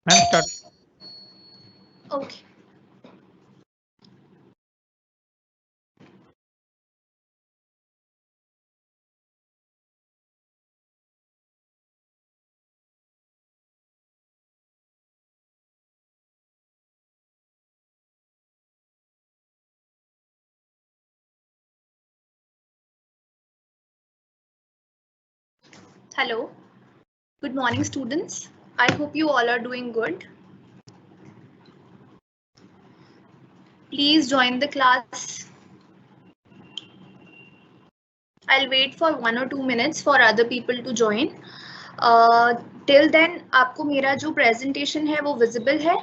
Ma'am start. Okay Hello, good morning students. I hope you all are doing good. Please join the class. I'll wait for 1 or 2 minutes for other people to join. Till then, आपको मेरा जो presentation है वो visible है?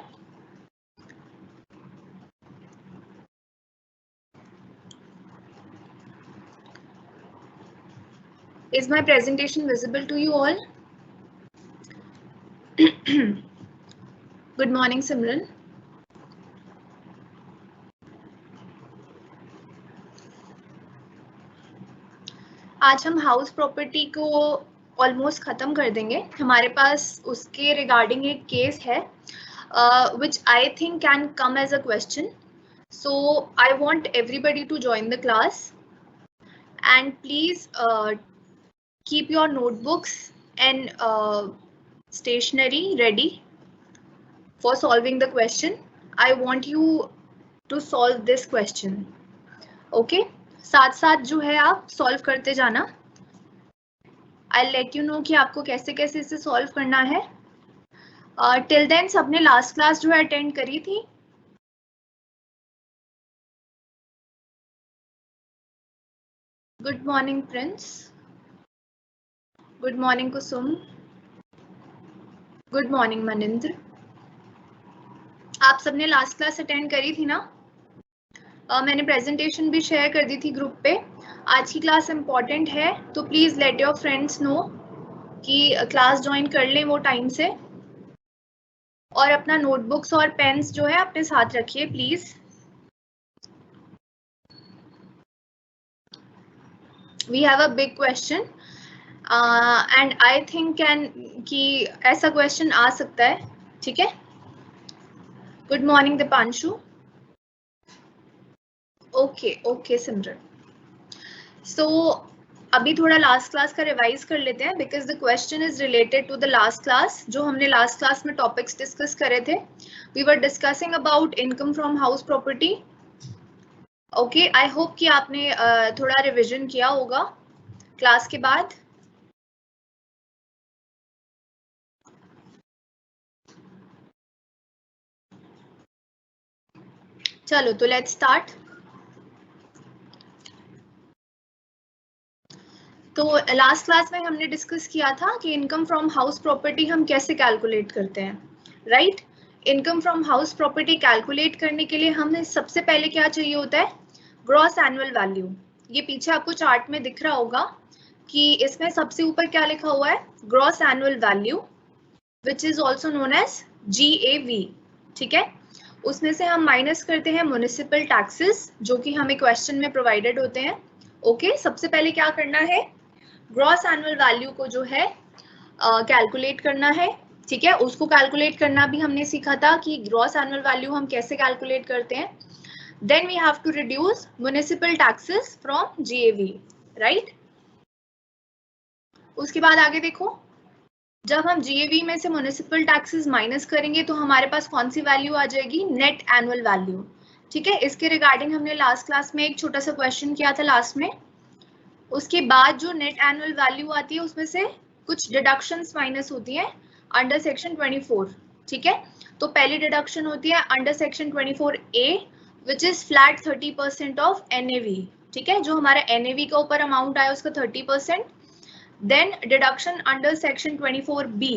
Is my presentation visible to you all? Good morning, Simran. आज हम house property को almost खत्म कर देंगे. हमारे पास उसके रिगार्डिंग एक केस है which I think can come as a question. So I want everybody to join the class and please keep your notebooks and stationery ready for solving the question. I want you to solve this question. Okay? साथ साथ जो है आप solve करते जाना. I'll let you know कि आपको कैसे कैसे इसे सॉल्व करना है. टिल देन सबने लास्ट क्लास जो है अटेंड करी थी. Good morning Prince. Good morning Kusum. Good morning Manindra. आप सबने लास्ट क्लास अटेंड करी थी ना? मैंने प्रेजेंटेशन भी शेयर कर दी थी ग्रुप पे. आज की क्लास इम्पॉर्टेंट है तो please let your friends know कि क्लास ज्वाइन कर लें वो टाइम से. और अपना नोटबुक्स और पेन्स जो है अपने साथ रखिए please. We have a big question and I think कि ऐसा क्वेश्चन आ सकता है. ठीक है. Good morning Deepanshu. Okay Simran. So अभी थोड़ा लास्ट क्लास का रिवाइज कर लेते हैं because the question is related to the last class. जो हमने लास्ट क्लास में टॉपिक्स डिस्कस करे थे, we were discussing about income from house property. Okay, I hope कि आपने थोड़ा रिविजन किया होगा क्लास के बाद. चलो तो लेट्स स्टार्ट. तो लास्ट क्लास में हमने डिस्कस किया था कि इनकम फ्रॉम हाउस प्रॉपर्टी हम कैसे कैलकुलेट करते हैं. Right. Income from house property calculate करने के लिए हमें सबसे पहले क्या चाहिए होता है? Gross annual value. ये पीछे आपको चार्ट में दिख रहा होगा कि इसमें सबसे ऊपर क्या लिखा हुआ है? Gross annual value which is also known as GAV. ठीक है. उसमें से हम माइनस करते हैं म्युनिसिपल टैक्सेस जो कि हमें क्वेश्चन में प्रोवाइडेड होते हैं. ओके, सबसे पहले क्या करना है? ग्रॉस एनुअल वैल्यू को जो है कैलकुलेट करना है. ठीक है. उसको कैलकुलेट करना भी हमने सीखा था कि ग्रॉस एनुअल वैल्यू हम कैसे कैलकुलेट करते हैं. Then we have to reduce municipal taxes from GAV. Right. उसके बाद आगे देखो, जब हम GAV में से म्युनिसिपल टैक्सेस माइनस करेंगे तो हमारे पास कौन सी वैल्यू आ जाएगी? Net annual value. ठीक है. इसके रिगार्डिंग हमने लास्ट क्लास में एक छोटा सा क्वेश्चन किया था लास्ट में. उसके बाद जो नेट एनुअल वैल्यू आती है उसमें से कुछ डिडक्शंस माइनस होती हैं अंडर सेक्शन 24. ठीक है. तो पहली डिडक्शन होती है under section 24A which is flat 30% of NAV. ठीक है. जो हमारा NAV का ऊपर अमाउंट आया उसका 30%. Then deduction under section 24B.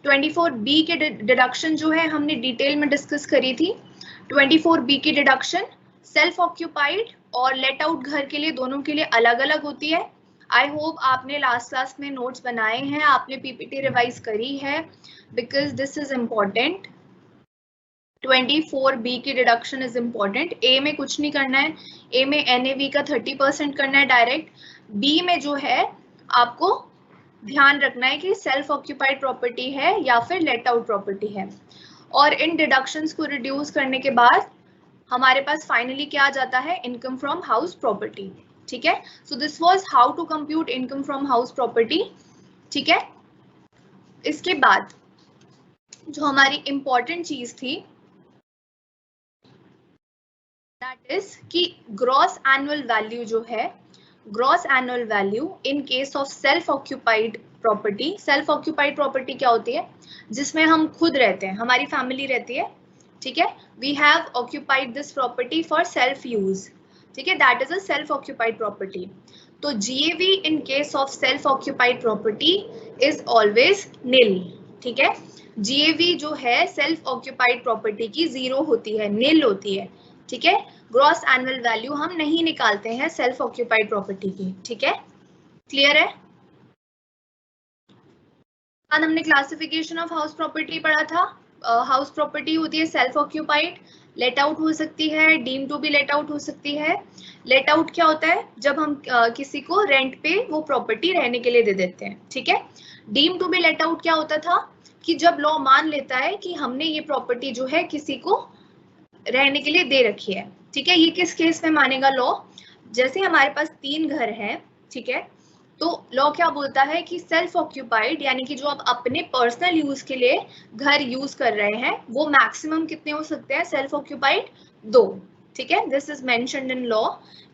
24B के डिडक्शन जो है हमने डिटेल में डिस्कस करी थी. 24B की डिडक्शन सेल्फ ऑक्यूपाइड और लेट आउट घर के लिए दोनों के लिए अलग अलग होती है. आई होप आपने लास्ट क्लास में नोट्स बनाए हैं, आपने PPT रिवाइज करी है because this is important. 24B की डिडक्शन इज इम्पोर्टेंट. A में कुछ नहीं करना है. A में NAV का 30% करना है डायरेक्ट. B में जो है आपको ध्यान रखना है कि सेल्फ ऑक्यूपाइड प्रॉपर्टी है या फिर लेट आउट प्रॉपर्टी है। और इन डिडक्शंस को रिड्यूस करने के बाद हमारे पास फाइनली क्या आ जाता है, इनकम फ्रॉम हाउस प्रॉपर्टी। ठीक है, so this was how to compute income from house property. ठीक है, इसके बाद जो हमारी इंपॉर्टेंट चीज थी दैट इज कि ग्रॉस एनुअल वैल्यू जो है, gross annual value in case of self occupied property. Self occupied property क्या होती है, जिसमें हम खुद रहते हैं, हमारी फैमिली रहती है। ठीक है, we have occupied this property for self use. ठीक है, that is a self occupied property. तो GAV in case of self occupied property is always nil. ठीक है, जीएवी जो है सेल्फ ऑक्यूपाइड प्रॉपर्टी की जीरो होती है, निल होती है। ठीक है, ग्रॉस एनुअल वैल्यू हम नहीं निकालते हैं सेल्फ ऑक्यूपाइड प्रॉपर्टी की। ठीक है, क्लियर है। आज हमने क्लासिफिकेशन ऑफ हाउस प्रॉपर्टी पढ़ा था। हाउस प्रॉपर्टी होती है सेल्फ ऑक्यूपाइड, लेट आउट हो सकती है, deem to be let out हो सकती है। लेट आउट क्या होता है, जब हम किसी को रेंट पे वो प्रॉपर्टी रहने के लिए दे देते हैं। ठीक है, deem to be let out क्या होता था कि जब लॉ मान लेता है कि हमने ये प्रॉपर्टी जो है किसी को रहने के लिए दे रखी है। ठीक है, ये किस केस में मानेगा लॉ, जैसे हमारे पास 3 घर हैं। ठीक है, तो लॉ क्या बोलता है कि सेल्फ ऑक्यूपाइड यानी कि जो आप अपने पर्सनल यूज के लिए घर यूज कर रहे हैं वो मैक्सिमम कितने हो सकते हैं, सेल्फ ऑक्यूपाइड 2। ठीक है, this is mentioned in law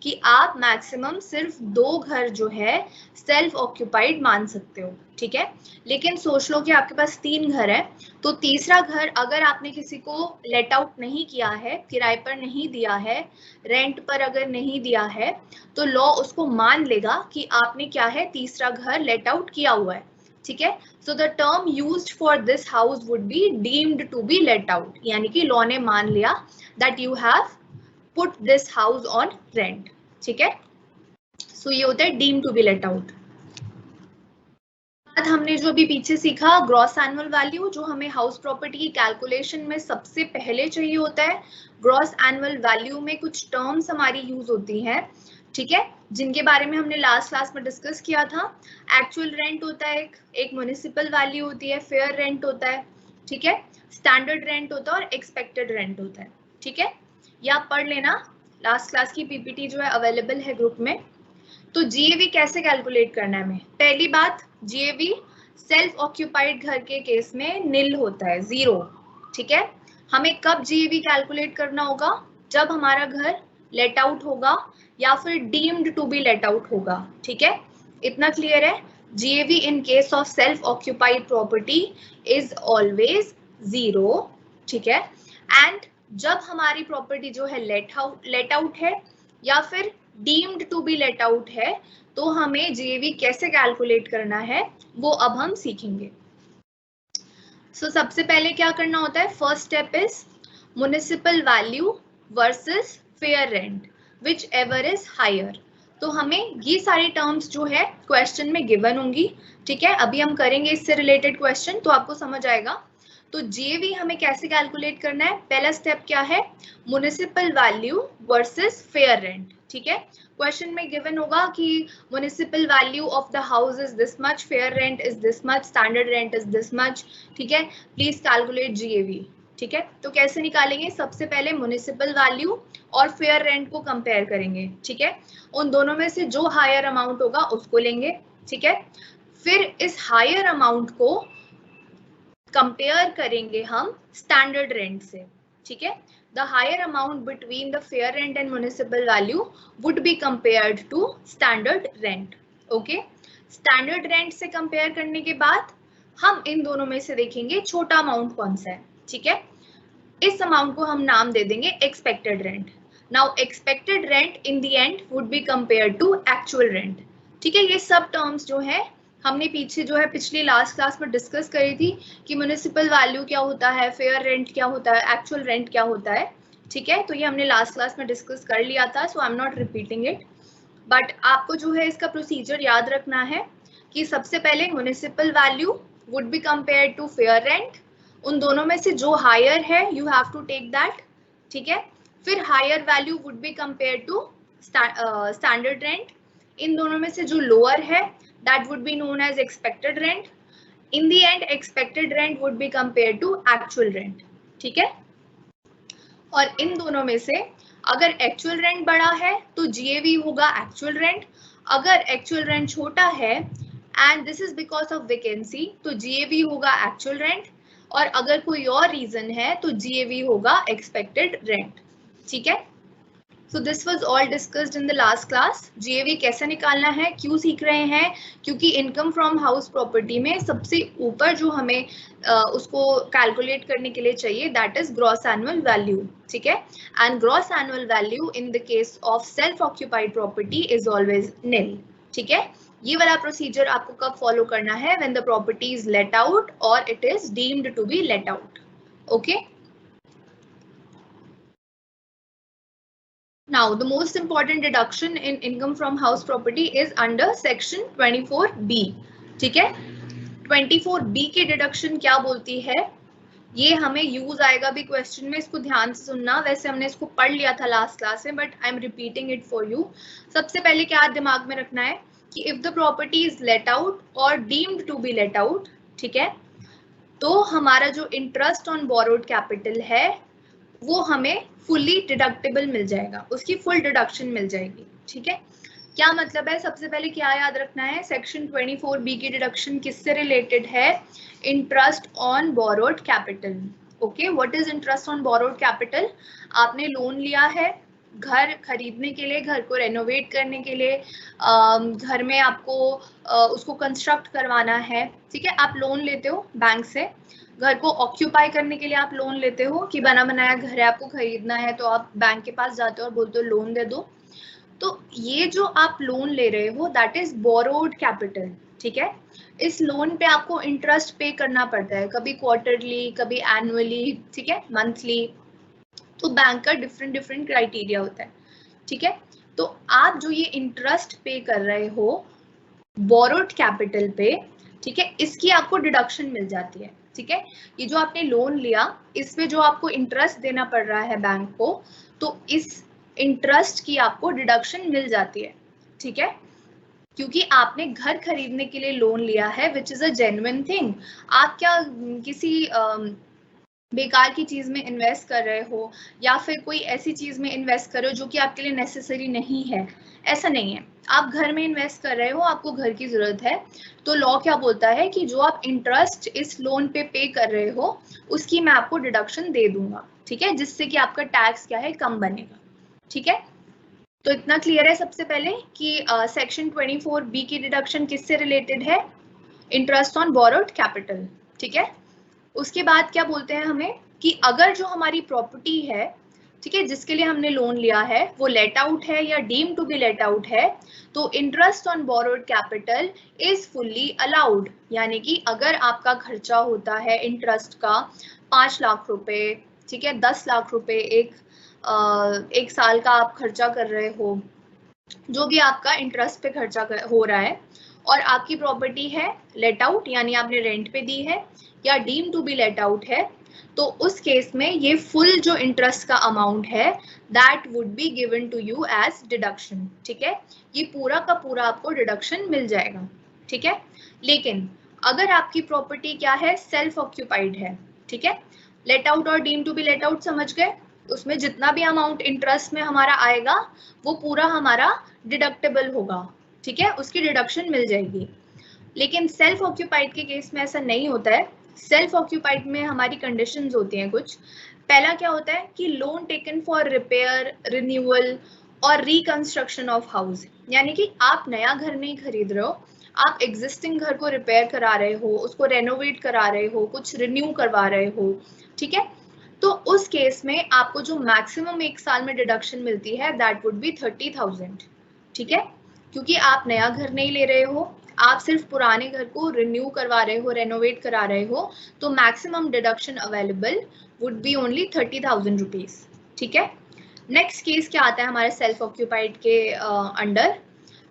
कि आप मैक्सिमम सिर्फ 2 घर जो है सेल्फ ऑक्यूपाइड मान सकते हो। ठीक है, लेकिन सोच लो कि आपके पास 3 घर है, तो तीसरा घर अगर आपने किसी को लेट आउट नहीं किया है, किराए पर नहीं दिया है, रेंट पर अगर नहीं दिया है, तो लॉ उसको मान लेगा कि आपने क्या है, तीसरा घर लेट आउट किया हुआ है। ठीक है, so the term used for this house would be deemed to be let out, यानी कि लॉ ने मान लिया that you have put this house on rent. ठीक है, सो ये होता है deem to be let out. बाद हमने जो अभी पीछे सीखा ग्रॉस एनुअल वैल्यू, जो हमें हाउस प्रॉपर्टी की कैलकुलेशन में सबसे पहले चाहिए होता है। ग्रॉस एनुअल वैल्यू में कुछ टर्म्स हमारी यूज होती हैं। ठीक है, जिनके बारे में हमने लास्ट क्लास में डिस्कस किया था। एक्चुअल रेंट होता है, एक म्युनिसिपल वैल्यू होती है, फेयर रेंट होता है। ठीक है, स्टैंडर्ड रेंट होता है और एक्सपेक्टेड रेंट होता है। ठीक है, ये आप पढ़ लेना, लास्ट क्लास की पीपीटी जो है अवेलेबल है ग्रुप में। तो जीएवी कैसे कैलकुलेट करना है हमें, पहली बात जीएवी सेल्फ ऑक्यूपाइड घर के केस में निल होता है, 0। ठीक है, हमें कब जीएवी कैलकुलेट करना होगा, जब हमारा घर लेट आउट होगा या फिर deemed to be let out होगा। ठीक है, इतना क्लियर है। GAV in case of self occupied property is always 0। ठीक है, एंड जब हमारी प्रॉपर्टी जो है लेट आउट है या फिर deemed to be let out है, तो हमें जीएवी कैसे कैलकुलेट करना है वो अब हम सीखेंगे। सो सबसे पहले क्या करना होता है, first step is municipal value versus fair rent whichever is higher. तो हमें ये सारी टर्म्स जो है क्वेश्चन में गिवन होंगी। ठीक है, अभी हम करेंगे इससे रिलेटेड क्वेश्चन तो आपको समझ आएगा। तो जीएवी हमें कैसे कैलकुलेट करना है, पहला स्टेप क्या है, municipal value versus fair rent. ठीक है, क्वेश्चन में गिवन होगा कि municipal value of the house is this much, fair rent is this much, standard rent is this much. ठीक है, प्लीज कैलकुलेट जीएवी। ठीक है, तो कैसे निकालेंगे, सबसे पहले म्युनिसिपल वैल्यू और फेयर रेंट को कंपेयर करेंगे। ठीक है, उन दोनों में से जो हायर अमाउंट होगा उसको लेंगे। ठीक है, फिर इस हायर अमाउंट को कंपेयर करेंगे हम स्टैंडर्ड रेंट से। ठीक है, the higher amount between the fair rent and municipal value would be compared to standard rent. Okay, standard rent से कंपेयर करने के बाद हम इन दोनों में से देखेंगे छोटा अमाउंट कौन सा है। ठीक है, इस अमाउंट को हम नाम दे देंगे expected rent. Now expected rent in the end would be compared to actual rent. ठीक है, ये सब टर्म्स जो है हमने पीछे जो है पिछली लास्ट क्लास में डिस्कस करी थी कि म्युनिसिपल वैल्यू क्या होता है, फेयर रेंट क्या होता है, एक्चुअल रेंट क्या होता है। ठीक है, तो ये हमने लास्ट क्लास में डिस्कस कर लिया था, so I am not repeating it. But आपको जो है इसका प्रोसीजर याद रखना है कि सबसे पहले municipal value would be compare to fair rent, उन दोनों में से जो हायर है you have to take that. ठीक है, फिर higher value would be compare to standard rent, इन दोनों में से जो लोअर है that would be known as expected rent. In the end, expected rent would be compared to actual rent. ठीक है, और इन दोनों में से अगर एक्चुअल रेंट बड़ा है तो जीएवी होगा एक्चुअल रेंट, अगर एक्चुअल रेंट छोटा है and this is because of vacancy तो जीएवी होगा एक्चुअल रेंट, और अगर कोई और रीजन है तो जीएवी होगा एक्सपेक्टेड रेंट. ठीक है, so this was all discussed in the last class. GAV कैसे निकालना है, क्यों सीख रहे हैं, क्योंकि इनकम फ्रॉम हाउस प्रॉपर्टी में सबसे ऊपर जो हमें उसको कैलकुलेट करने के लिए चाहिए that is gross annual value. ठीक है, and gross annual value in the case of self occupied property is always nil. ठीक है, ये वाला प्रोसीजर आपको कब फॉलो करना है, when the property is let out और it is deemed to be let out. Okay, now the most important deduction in income from house property is under section 24B. ठीक है, 24B के deduction क्या बोलती है, ये हमें यूज आएगा भी क्वेश्चन में, इसको ध्यान से सुनना. वैसे हमने इसको पढ़ लिया था लास्ट क्लास में, but I am repeating it for you. सबसे पहले क्या दिमाग में रखना है कि if the property is let out और deemed to be let out, ठीक है, तो हमारा जो इंटरेस्ट ऑन बोरोड कैपिटल है वो हमें फुली डिडक्टेबल मिल जाएगा, उसकी फुल डिडक्शन मिल जाएगी. ठीक है, क्या मतलब है, सबसे पहले क्या याद रखना है, सेक्शन 24B की डिडक्शन किससे रिलेटेड है, interest on borrowed capital. Okay, what is interest on borrowed capital, आपने लोन लिया है घर खरीदने के लिए, घर को रेनोवेट करने के लिए, घर में आपको उसको कंस्ट्रक्ट करवाना है. ठीक है, आप लोन लेते हो बैंक से, घर को ऑक्यूपाई करने के लिए आप लोन लेते हो कि बना बनाया घर है आपको खरीदना है, तो आप बैंक के पास जाते हो और बोलते हो लोन दे दो. तो ये जो आप लोन ले रहे हो दैट इज बोरोड कैपिटल. ठीक है, इस लोन पे आपको इंटरेस्ट पे करना पड़ता है, कभी क्वार्टरली, कभी एनुअली, ठीक है, मंथली. तो बैंक का डिफरेंट क्राइटेरिया होता है. ठीक है, तो आप जो ये इंटरेस्ट पे कर रहे हो बोरोड कैपिटल पे, ठीक है, इसकी आपको डिडक्शन मिल जाती है. ठीक है, ये जो आपने लोन लिया इस पे जो आपको इंटरेस्ट देना पड़ रहा है बैंक को, तो इस इंटरेस्ट की आपको डिडक्शन मिल जाती है. ठीक है, क्योंकि आपने घर खरीदने के लिए लोन लिया है which is a genuine thing. आप क्या किसी बेकार की चीज में इन्वेस्ट कर रहे हो या फिर कोई ऐसी चीज में इन्वेस्ट कर रहे हो जो कि आपके लिए नेसेसरी नहीं है, ऐसा नहीं है. आप घर में इन्वेस्ट कर रहे हो, आपको घर की जरूरत है, तो लॉ क्या बोलता है कि जो आप इंटरेस्ट इस लोन पे कर रहे हो उसकी मैं आपको डिडक्शन दे दूंगा. ठीक है, जिससे कि आपका टैक्स क्या है, कम बनेगा. ठीक है, तो इतना क्लियर है सबसे पहले कि सेक्शन 24B की डिडक्शन किससे रिलेटेड है, इंटरेस्ट ऑन बोरोड कैपिटल. ठीक है, उसके बाद क्या बोलते हैं हमें कि अगर जो हमारी प्रॉपर्टी है, ठीक है, जिसके लिए हमने लोन लिया है वो लेट आउट है या deem to be let out है, तो interest on borrowed capital is fully allowed. यानी कि अगर आपका खर्चा होता है इंटरेस्ट का 5 लाख रुपए, ठीक है, 10 लाख रुपए एक साल का आप खर्चा कर रहे हो, जो भी आपका इंटरेस्ट पे खर्चा हो रहा है, और आपकी प्रॉपर्टी है लेट आउट यानी आपने रेंट पे दी है, या deem to be let out है, तो उस केस में ये फुल जो इंटरेस्ट का अमाउंट है that would be given to you as deduction. ठीक है, ये पूरा का पूरा आपको डिडक्शन मिल जाएगा. ठीक है, लेकिन अगर आपकी प्रॉपर्टी क्या है, सेल्फ ऑक्यूपाइड है, ठीक है, लेट आउट और deem to be let out समझ गए, उसमें जितना भी अमाउंट इंटरेस्ट में हमारा आएगा वो पूरा हमारा डिडक्टेबल होगा. ठीक है, उसकी डिडक्शन मिल जाएगी. लेकिन सेल्फ ऑक्यूपाइड के केस में ऐसा नहीं होता है. सेल्फ ऑक्यूपाइड में हमारी कंडीशंस होती हैं कुछ. पहला क्या होता है कि loan taken for repair, renewal और रिकंस्ट्रक्शन ऑफ हाउस, यानी कि आप नया घर नहीं खरीद रहे हो, आप एग्जिस्टिंग घर को रिपेयर करा रहे हो, उसको रेनोवेट करा रहे हो, कुछ रिन्यू करवा रहे हो. ठीक है, तो उस केस में आपको जो मैक्सिमम एक साल में डिडक्शन मिलती है दैट वुड बी 30,000. ठीक है, क्योंकि आप नया घर नहीं ले रहे हो, आप सिर्फ पुराने घर को रिन्यू करवा रहे हो, रेनोवेट करा रहे हो, तो maximum deduction available would be only 30,000 rupees. ठीक है, नेक्स्ट केस क्या आता है हमारे सेल्फ ऑक्यूपाइड के under,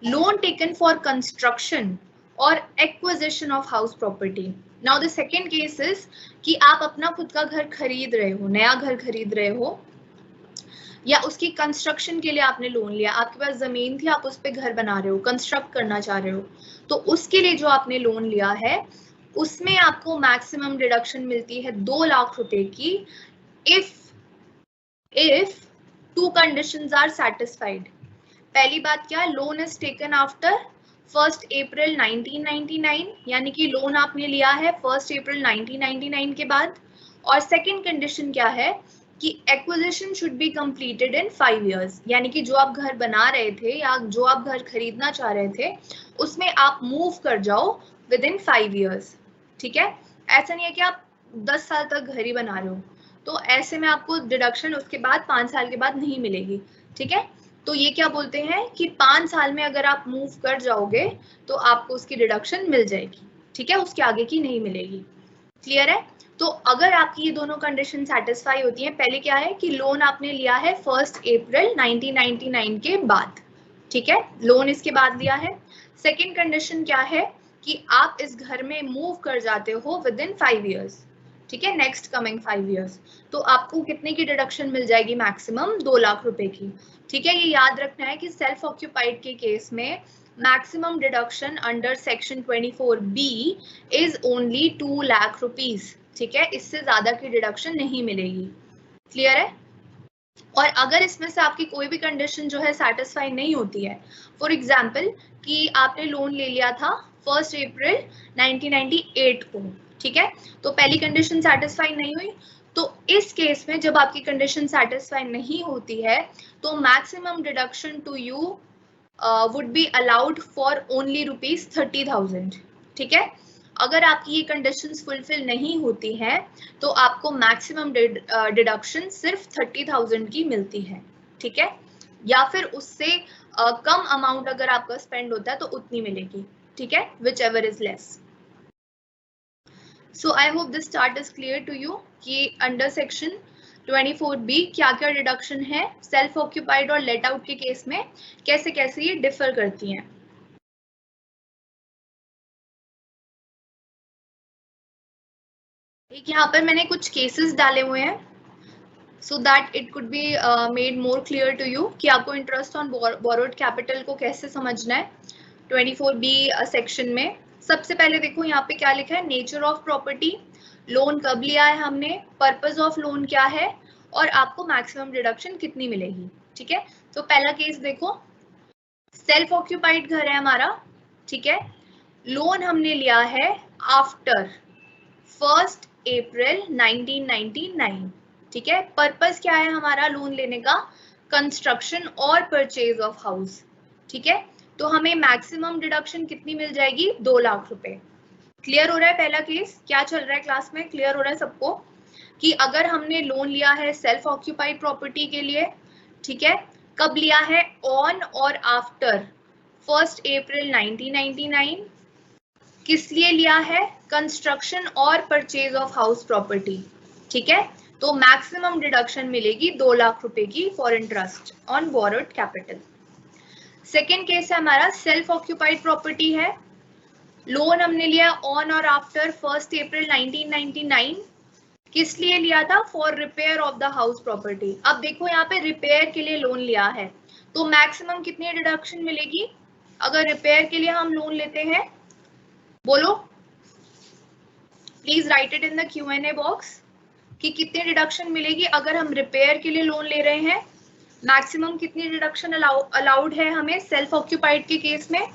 loan taken for construction और acquisition of house property. Now the second case is कि आप अपना खुद का घर खरीद रहे हो, नया घर खरीद रहे हो, या उसकी कंस्ट्रक्शन के लिए आपने लोन लिया, आपके पास जमीन थी, आप उस पर घर बना रहे हो, कंस्ट्रक्ट करना चाह रहे हो, तो उसके लिए जो आपने लोन लिया है उसमें आपको मैक्सिमम डिडक्शन मिलती है 2 लाख रुपए की इफ 2 कंडीशंस आर सेटिस्फाइड। पहली बात क्या है, loan is taken after 1 April 1999, यानी कि लोन आपने लिया है 1 अप्रैल 1999 के बाद। और सेकंड कंडीशन क्या है कि acquisition should be completed in 5 years, यानी कि जो आप घर बना रहे थे या जो आप घर खरीदना चाह रहे थे उसमें आप मूव कर जाओ विद इन 5 इयर्स। ठीक है, ऐसा नहीं है कि आप 10 साल तक घर ही बना रहे हो, तो ऐसे में आपको डिडक्शन उसके बाद 5 साल के बाद नहीं मिलेगी। ठीक है, तो ये क्या बोलते हैं कि 5 साल में अगर आप मूव कर जाओगे तो आपको उसकी डिडक्शन मिल जाएगी। ठीक है, उसके आगे की नहीं मिलेगी। क्लियर है? तो अगर आपकी ये दोनों कंडीशन सेटिस्फाई होती हैं, पहले क्या है कि लोन आपने लिया है 1 अप्रैल 1999 के बाद। ठीक है, लोन इसके बाद लिया है। सेकेंड कंडीशन क्या है कि आप इस घर में मूव कर जाते हो विद इन 5 इयर्स। ठीक है, नेक्स्ट कमिंग 5 इयर्स, तो आपको कितने की डिडक्शन मिल जाएगी? मैक्सिमम 2 लाख रुपए की। ठीक है, ये याद रखना है कि सेल्फ ऑक्यूपाइड के केस में maximum deduction under section 24B is only 2 lakh rupees. ठीक है, इससे ज्यादा की डिडक्शन नहीं मिलेगी। क्लियर है? और अगर इसमें से आपकी कोई भी कंडीशन जो है सेटिस्फाई नहीं होती है, फॉर एग्जाम्पल कि आपने लोन ले लिया था 1 अप्रैल 1998 को, ठीक है, तो पहली कंडीशन सेटिस्फाई नहीं हुई, तो इस केस में जब आपकी कंडीशन सेटिस्फाई नहीं होती है तो maximum deduction to you would be allowed for only ₹30,000। ठीक है, अगर आपकी ये कंडीशंस फुलफिल नहीं होती हैं तो आपको मैक्सिमम डिडक्शन सिर्फ 30,000 की मिलती है। ठीक है, या फिर उससे कम अमाउंट अगर आपका स्पेंड होता है तो उतनी मिलेगी। ठीक है, whichever is less. So I hope this chart is clear to you कि अंडर सेक्शन 24B क्या क्या डिडक्शन है सेल्फ ऑक्यूपाइड और लेट आउट के केस में, कैसे कैसे ये डिफर करती हैं। एक यहाँ पर मैंने कुछ केसेस डाले हुए हैं so that it could be made more clear to you कि आपको इंटरेस्ट ऑन बोरोड कैपिटल को कैसे समझना है 24B सेक्शन में। सबसे पहले देखो यहाँ पे क्या लिखा है, नेचर ऑफ प्रॉपर्टी, लोन कब लिया है हमने, पर्पस ऑफ लोन क्या है और आपको मैक्सिमम डिडक्शन कितनी मिलेगी। ठीक है, तो पहला केस देखो, सेल्फ ऑक्यूपाइड घर है हमारा। ठीक है, लोन हमने लिया है आफ्टर 1 अप्रैल 1999। ठीक है, पर्पस क्या है हमारा लोन लेने का, कंस्ट्रक्शन और परचेज ऑफ हाउस। ठीक है, तो हमें मैक्सिमम डिडक्शन कितनी मिल जाएगी, 2 लाख रुपए। क्लियर हो रहा है? पहला केस क्या चल रहा है क्लास में, क्लियर हो रहा है सबको कि अगर हमने लोन लिया है सेल्फ ऑक्यूपाइड प्रॉपर्टी के लिए, ठीक है, कब लिया है, ऑन और आफ्टर 1 अप्रैल 1999, किस लिए लिया है, कंस्ट्रक्शन और परचेज ऑफ हाउस प्रॉपर्टी। ठीक है, तो मैक्सिमम डिडक्शन मिलेगी 2 लाख रुपए की for interest on borrowed capital. Second case है हमारा सेल्फ ऑक्यूपाइड प्रॉपर्टी है, लोन हमने लिया ऑन और आफ्टर 1 अप्रैल 1999, किस लिए लिया था, for repair of the house property. अब देखो यहाँ पे रिपेयर के लिए लोन लिया है तो मैक्सिमम कितनी डिडक्शन मिलेगी, अगर रिपेयर के लिए हम लोन लेते हैं, बोलो please right it in the Q&A box कि कितनी डिडक्शन मिलेगी अगर हम रिपेयर के लिए लोन ले रहे हैं, मैक्सिमम कितनी डिडक्शन अलाउड है हमें सेल्फ ऑक्यूपाइड के केस में।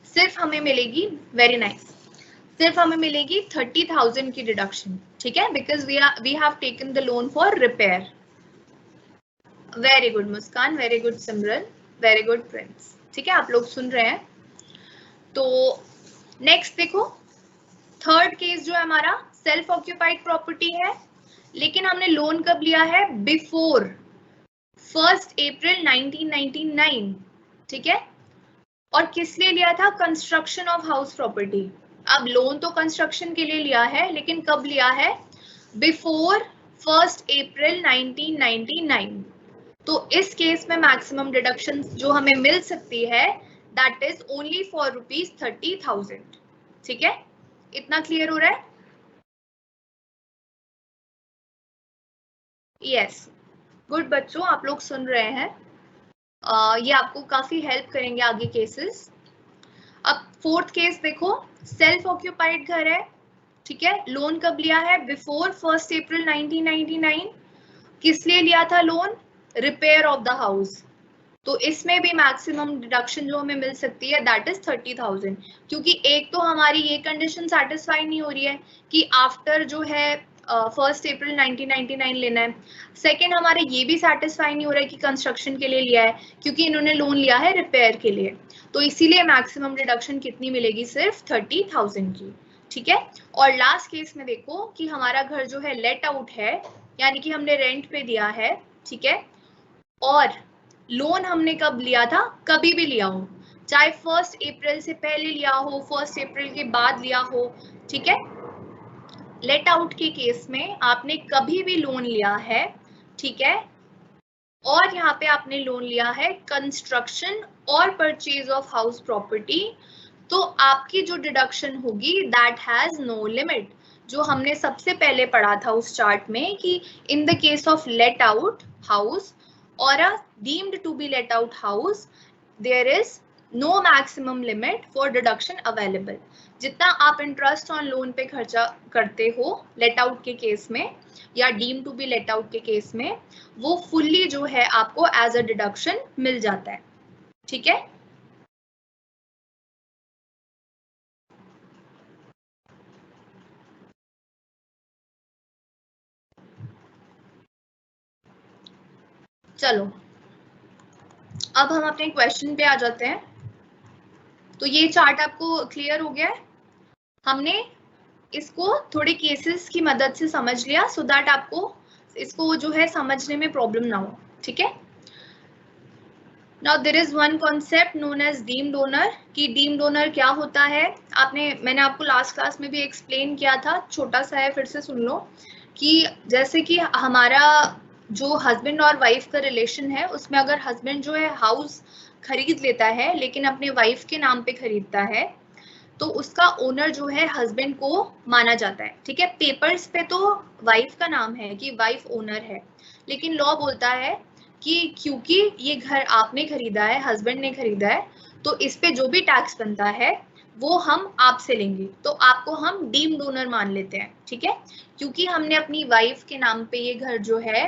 सिर्फ हमें मिलेगी, वेरी नाइस, सिर्फ हमें मिलेगी 30,000 की डिडक्शन। ठीक है, because we have taken the loan for repair. Very good Muskan, very good Simran, very good Prince. ठीक है, आप लोग सुन रहे हैं। तो नेक्स्ट देखो, थर्ड केस जो है हमारा सेल्फ ऑक्यूपाइड प्रॉपर्टी है, लेकिन हमने लोन कब लिया है, बिफोर 1 अप्रैल 1999। ठीक है, और किस लिए लिया था, कंस्ट्रक्शन ऑफ हाउस प्रॉपर्टी। अब लोन तो कंस्ट्रक्शन के लिए लिया है, लेकिन कब लिया है? Before 1 April 1999। तो इस केस में मैक्सिमम डिडक्शन जो हमें मिल सकती है दैट इज ओनली फॉर ₹30,000। ठीक है, इतना क्लियर हो रहा है? यस, गुड बच्चों, आप लोग सुन रहे हैं। ये आपको काफी हेल्प करेंगे आगे केसेस। अब फोर्थ केस देखो, सेल्फ ऑक्यूपाइड घर है, ठीक है, लोन कब लिया है? Before 1 April 1999। किस लिए लिया था loan? Repair of the house. तो इसमें भी मैक्सिमम डिडक्शन जो हमें मिल सकती है दैट इज 30,000, क्योंकि एक तो हमारी ये कंडीशन सेटिस्फाई नहीं हो रही है कि आफ्टर जो है 1 अप्रैल 1999 लेना है। सेकेंड, हमारे ये भी सेटिस्फाई नहीं हो रहा है कि कंस्ट्रक्शन के लिए लिया है, क्योंकि इन्होंने लोन लिया है रिपेयर के लिए। तो इसीलिए मैक्सिमम डिडक्शन कितनी मिलेगी? सिर्फ 30,000 की। ठीक है, और लास्ट केस में देखो कि हमारा घर जो है लेट आउट है, यानी कि हमने रेंट पे दिया है, ठीक है, और लोन हमने कब लिया था? कभी भी लिया हो, चाहे 1 अप्रैल से पहले लिया हो, 1 अप्रैल के बाद लिया हो, ठीक है, लेट आउट के केस में आपने कभी भी लोन लिया है, ठीक है, और यहाँ पे आपने लोन लिया है कंस्ट्रक्शन और परचेज ऑफ हाउस प्रॉपर्टी, तो आपकी जो डिडक्शन होगी दैट हैज नो लिमिट। जो हमने सबसे पहले पढ़ा था उस चार्ट में कि इन the case of let out house or a deemed to be let out house, there is no maximum limit for deduction available. जितना आप इंटरेस्ट ऑन लोन पे खर्चा करते हो लेट आउट के केस में या deem to be let out के केस में, वो फुल्ली जो है आपको एज अ डिडक्शन मिल जाता है। ठीक है, चलो अब हम अपने क्वेश्चन पे आ जाते हैं। तो ये चार्ट आपको क्लियर हो गया है? हमने इसको थोड़े केसेस की मदद से समझ लिया सो दैट आपको इसको जो है समझने में प्रॉब्लम ना हो। ठीक है, now there is one concept known as deemed owner. कि डीम्ड ओनर क्या होता है, मैंने आपको लास्ट क्लास में भी एक्सप्लेन किया था, छोटा सा है, फिर से सुन लो। कि जैसे कि हमारा जो हस्बैंड और वाइफ का रिलेशन है, उसमें अगर हस्बैंड जो है हाउस खरीद लेता है लेकिन अपने वाइफ के नाम पे खरीदता है, तो उसका ओनर जो है हस्बैंड को माना जाता है। ठीक है, पेपर्स पे तो वाइफ का नाम है कि वाइफ ओनर है, लेकिन लॉ बोलता है कि क्योंकि ये घर आपने खरीदा है, हस्बैंड ने खरीदा है, तो इस पे जो भी टैक्स बनता है वो हम आपसे लेंगे, तो आपको हम डीम्ड ओनर मान लेते हैं। ठीक है, क्योंकि हमने अपनी वाइफ के नाम पे ये घर जो है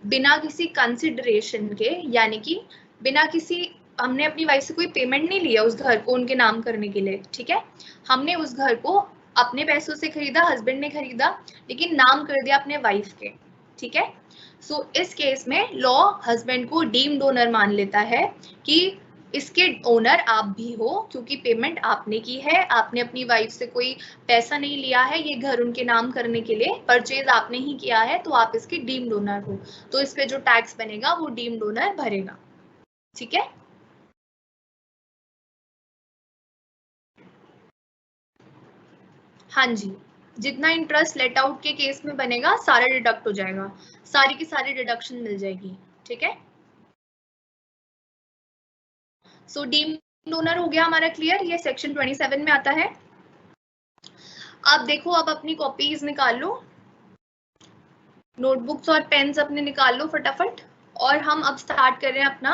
बिना किसी कंसिडरेशन के, यानी कि बिना किसी, हमने अपनी वाइफ से कोई पेमेंट नहीं लिया उस घर को उनके नाम करने के लिए। ठीक है, हमने उस घर को अपने पैसों से खरीदा, हस्बैंड ने खरीदा, लेकिन नाम कर दिया अपने वाइफ के। ठीक है, सो इस केस में लॉ हस्बैंड को डीम्ड ओनर मान लेता है कि इसके ओनर आप भी हो, क्योंकि पेमेंट आपने की है, आपने अपनी वाइफ से कोई पैसा नहीं लिया है ये घर उनके नाम करने के लिए, परचेज आपने ही किया है, तो आप इसके डीम्ड ओनर हो, तो इस पे जो टैक्स बनेगा वो डीम्ड ओनर भरेगा। ठीक है, हाँ जी, जितना इंटरेस्ट लेट आउट के केस में बनेगा सारा डिडक्ट हो जाएगा, सारी की सारी डिडक्शन मिल जाएगी। ठीक है, सो डीम्ड ओनर हो गया हमारा क्लियर, ये सेक्शन 27 में आता है। अब देखो, अब अपनी कॉपीज निकाल लो, नोटबुक्स और पेन्स अपने निकाल लो फटाफट, और हम अब स्टार्ट कर रहे हैं अपना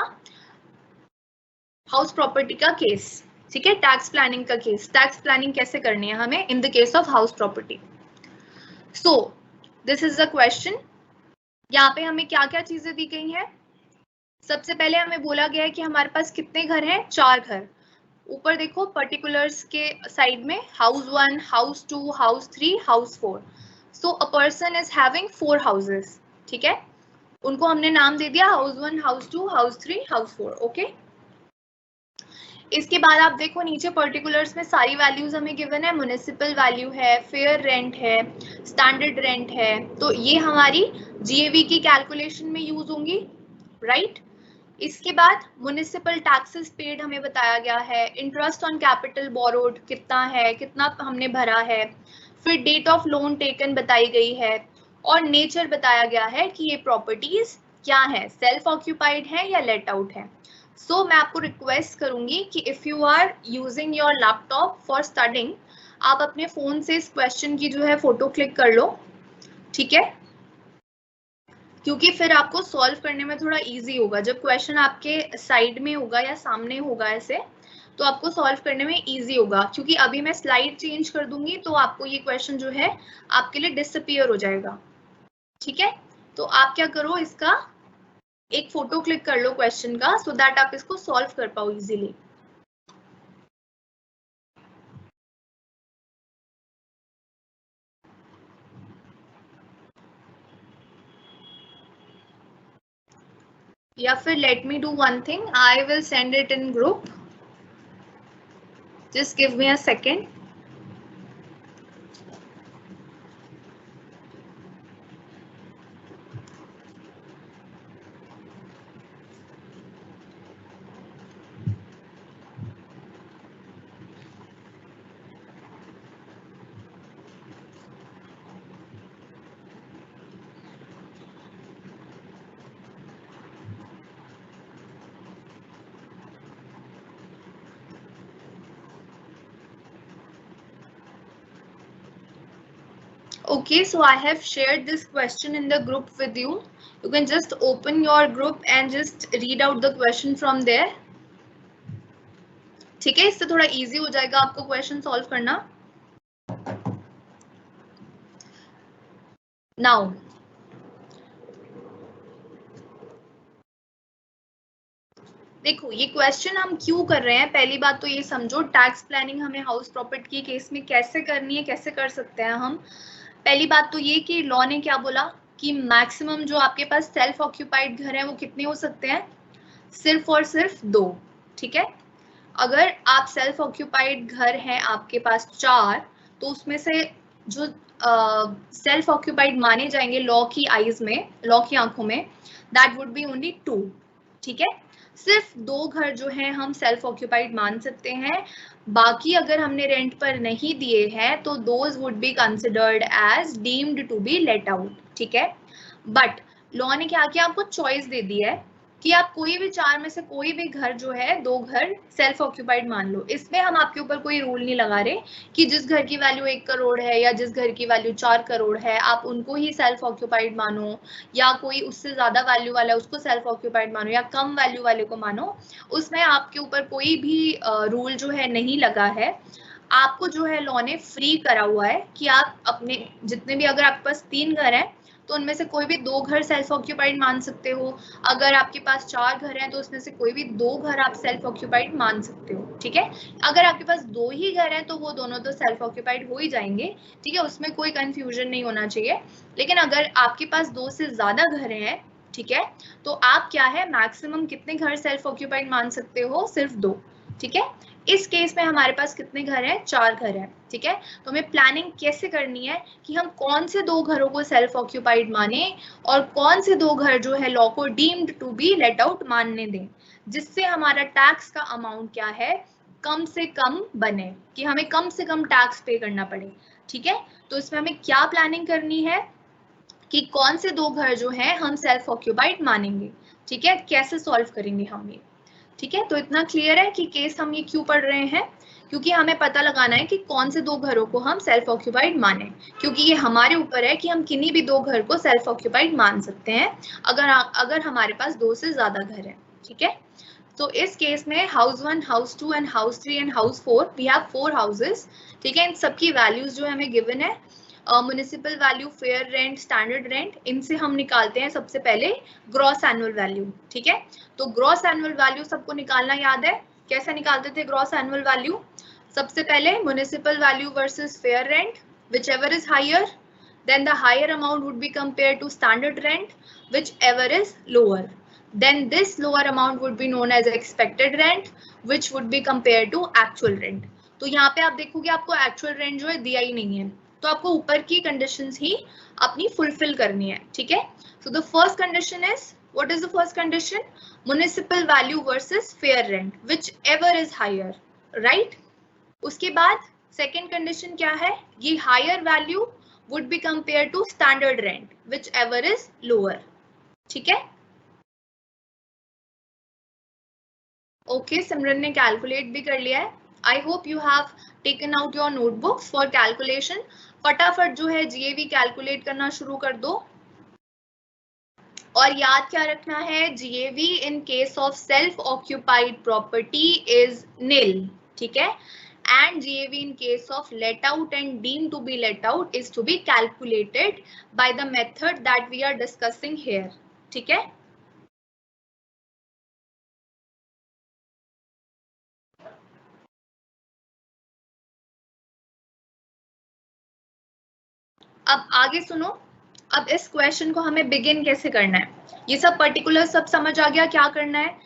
हाउस प्रॉपर्टी का केस। ठीक है, टैक्स प्लानिंग का केस। टैक्स प्लानिंग कैसे करनी है हमें इन the case of house property. So this is the question. यहाँ पे हमें क्या क्या चीजें दी गई हैं? सबसे पहले हमें बोला गया है कि हमारे पास कितने घर हैं? 4 घर। ऊपर देखो पर्टिकुलर्स के साइड में house 1, house 2, house 3, house 4। So a person is having 4 houses. ठीक है, उनको हमने नाम दे दिया house 1, house 2, house 3, house 4। Okay, इसके बाद आप देखो नीचे पर्टिकुलर्स में सारी वैल्यूज हमें गिवन है, म्युनिसिपल वैल्यू है, फेयर रेंट है, स्टैंडर्ड रेंट है, तो ये हमारी जीएवी की कैलकुलेशन में यूज होंगी, राइट? इसके बाद म्युनिसिपल टैक्सेस पेड हमें बताया गया है, इंटरेस्ट ऑन कैपिटल बोरोड कितना है, कितना हमने भरा है, फिर डेट ऑफ लोन टेकन बताई गई है और नेचर बताया गया है कि ये प्रॉपर्टीज क्या है, सेल्फ ऑक्यूपाइड है या लेट आउट है। सो मैं आपको रिक्वेस्ट करूंगी कि if you are using your laptop for studying, आप अपने फोन से इस क्वेश्चन की जो है फोटो क्लिक कर लो, ठीक है, क्योंकि फिर आपको सॉल्व करने में थोड़ा इजी होगा। जब क्वेश्चन आपके साइड में होगा या सामने होगा ऐसे, तो आपको सॉल्व करने में इजी होगा, क्योंकि अभी मैं स्लाइड चेंज कर दूंगी तो आपको ये क्वेश्चन जो है आपके लिए डिसअपीयर हो जाएगा, ठीक है। तो आप क्या करो, इसका एक फोटो क्लिक कर लो क्वेश्चन का, सो दैट आप इसको सॉल्व कर पाओ इजीली। या फिर let me do one thing, I will send it in group, just give me a second. Okay, so I have shared this question in the group with you. You can just open your group and just read out the question from there. ठीक है, इससे थोड़ा easy हो जाएगा आपको question solve करना। Now देखो, ये क्वेश्चन हम क्यों कर रहे हैं, पहली बात तो ये समझो, टैक्स प्लानिंग हमें हाउस प्रॉपर्टी के केस में कैसे करनी है, कैसे कर सकते हैं हम। पहली बात तो ये कि लॉ ने क्या बोला कि मैक्सिमम जो आपके पास सेल्फ ऑक्यूपाइड घर है वो कितने हो सकते हैं, सिर्फ और सिर्फ 2, ठीक है। अगर आप सेल्फ ऑक्यूपाइड घर हैं आपके पास 4, तो उसमें से जो सेल्फ ऑक्यूपाइड माने जाएंगे लॉ की आईज में, लॉ की आंखों में, दैट वुड बी ओनली 2, ठीक है। सिर्फ 2 घर जो हैं हम सेल्फ ऑक्यूपाइड मान सकते हैं, बाकी अगर हमने रेंट पर नहीं दिए हैं तो those would be considered as deemed to be let out, ठीक है। बट लॉ ने क्या किया, आपको चॉइस दे दी है कि आप कोई भी 4 में से कोई भी घर जो है, 2 घर सेल्फ ऑक्यूपाइड मान लो। इसमें हम आपके ऊपर कोई रूल नहीं लगा रहे कि जिस घर की वैल्यू 1 करोड़ है या जिस घर की वैल्यू 4 करोड़ है आप उनको ही सेल्फ ऑक्यूपाइड मानो, या कोई उससे ज्यादा वैल्यू वाला है उसको सेल्फ ऑक्यूपाइड मानो, या कम वैल्यू वाले को मानो। उसमें आपके ऊपर कोई भी रूल जो है नहीं लगा है। आपको जो है लॉ ने फ्री करा हुआ है कि आप अपने जितने भी, अगर आपके पास 3 घर हैं तो उनमें से कोई भी 2 घर सेल्फ ऑक्यूपाइड मान सकते हो। अगर आपके पास 4 घर हैं तो उसमें से कोई भी 2 घर आप सेल्फ ऑक्यूपाइड मान सकते हो, ठीक है। अगर आपके पास 2 ही घर हैं तो वो दोनों तो सेल्फ ऑक्यूपाइड हो ही जाएंगे, ठीक है, उसमें कोई कंफ्यूजन नहीं होना चाहिए। लेकिन अगर आपके पास 2 से ज्यादा घर हैं, ठीक है, तो आप क्या है, मैक्सिमम कितने घर सेल्फ ऑक्यूपाइड मान सकते हो, सिर्फ 2, ठीक है। इस केस में हमारे पास कितने घर हैं, 4 घर हैं, ठीक है। तो हमें प्लानिंग कैसे करनी है कि हम कौन से 2 घरों को सेल्फ ऑक्यूपाइड माने और कौन से 2 घर जो है लॉ को deemed to be let out मानने दें, जिससे हमारा टैक्स का अमाउंट क्या है, कम से कम बने, कि हमें कम से कम टैक्स पे करना पड़े, ठीक है। तो इसमें हमें क्या प्लानिंग करनी है कि कौन से 2 घर जो हैं हम सेल्फ ऑक्यूपाइड मानेंगे, ठीक है, कैसे सॉल्व करेंगे हम ये, ठीक है। तो इतना क्लियर है कि केस हम ये क्यों पढ़ रहे हैं, क्योंकि हमें पता लगाना है कि कौन से 2 घरों को हम सेल्फ ऑक्यूपाइड माने, क्योंकि ये हमारे ऊपर है कि हम किन्हीं भी 2 घर को सेल्फ ऑक्यूपाइड मान सकते हैं अगर हमारे पास 2 से ज्यादा घर है, ठीक है। तो इस केस में house 1, house 2 and house 3 and house 4, we have 4 houses, ठीक है। इन सबकी वैल्यूज जो हमें गिवन है, municipal value, fair rent, standard rent, इनसे हम निकालते हैं सबसे पहले ग्रॉस एनुअल वैल्यू, ठीक है। तो ग्रॉस एनुअल वैल्यू सबको निकालना याद है, कैसे निकालते थे ग्रॉस एनुअल वैल्यू, सबसे पहले municipal value versus fair rent, whichever is higher, then the higher amount would be compared to standard rent, whichever is lower, then this lower amount would be known as expected rent, which would be compared to actual rent। तो यहाँ पे आप देखोगे आपको actual rent जो है दिया ही नहीं है, तो आपको ऊपर की कंडीशंस ही अपनी फुलफिल करनी है, ठीक है। So the first condition is What is the first condition? Municipal value versus fair rent, whichever is higher, right? उसके बाद second condition क्या है? ये higher value would be compared to standard rent, whichever is lower. ठीक है? Okay, सिमरन ने calculate भी कर लिया है. I hope you have taken out your notebooks for calculation. फटाफट जो है GAV calculate करना शुरू कर दो. और याद क्या रखना है? GAV in case of self-occupied property is nil. ठीक है? And GAV in case of let out and deemed to be let out is to be calculated by the method that we are discussing here. ठीक है? अब आगे सुनो. अब इस question को हमें बिगिन कैसे करना है? ये सब पर्टिकुलर सब समझ आ गया क्या करना है?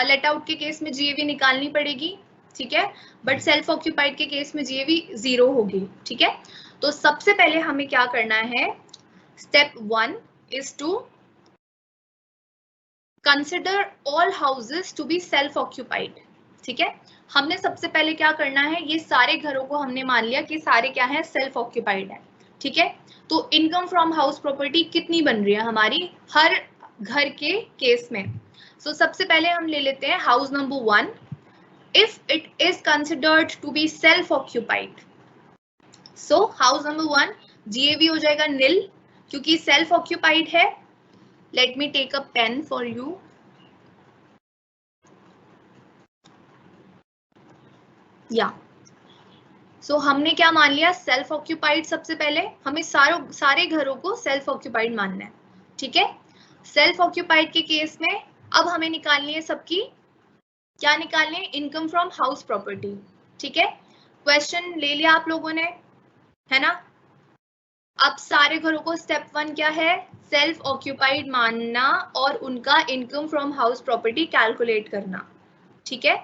लेट आउट के केस में GAV निकालनी पड़ेगी, ठीक है, बट सेल्फ ऑक्यूपाइड के केस में GAV 0 होगी. ठीक है, तो सबसे पहले हमें क्या करना है? Step 1 is to consider all houses to be self occupied. ठीक है, हमने सबसे पहले क्या करना है? ये सारे घरों को हमने मान लिया कि सारे क्या है? सेल्फ ऑक्यूपाइड है. ठीक है, तो इनकम फ्रॉम हाउस प्रॉपर्टी कितनी बन रही है हमारी हर घर के केस में? सो सबसे पहले हम ले लेते हैं house number 1. If it is considered to be self occupied, so house number 1 GAV हो जाएगा नील क्योंकि सेल्फ ऑक्यूपाइड है. Let me take a pen for you. Yeah so हमने क्या मान लिया? Self occupied. सबसे पहले हमें सारे घरों को सेल्फ ऑक्यूपाइड मानना है. ठीक है, सेल्फ ऑक्यूपाइड के केस में अब हमें निकालनी है सबकी क्या निकालनी है? Income from house property. ठीक है, क्वेश्चन ले लिया आप लोगों ने, है ना? अब सारे घरों को स्टेप 1 क्या है? सेल्फ ऑक्यूपाइड मानना और उनका income from house property calculate करना. ठीक है,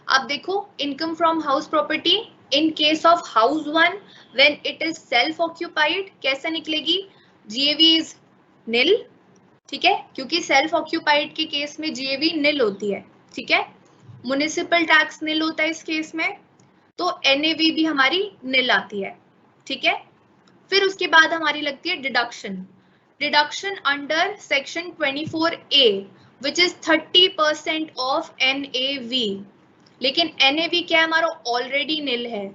अब देखो income from house property in case of house 1 when it is self occupied कैसे निकलेगी? GAV is nil. ठीक है, क्योंकि सेल्फ ऑक्यूपाइड के केस में GAV nil होती है. ठीक है, म्युनिसिपल टैक्स nil होता है इस केस में, तो NAV भी हमारी nil आती है. ठीक है, फिर उसके बाद हमारी लगती है deduction under section 24A which is 30% of NAV. लेकिन NAV क्या है? हमारा ऑलरेडी नील है,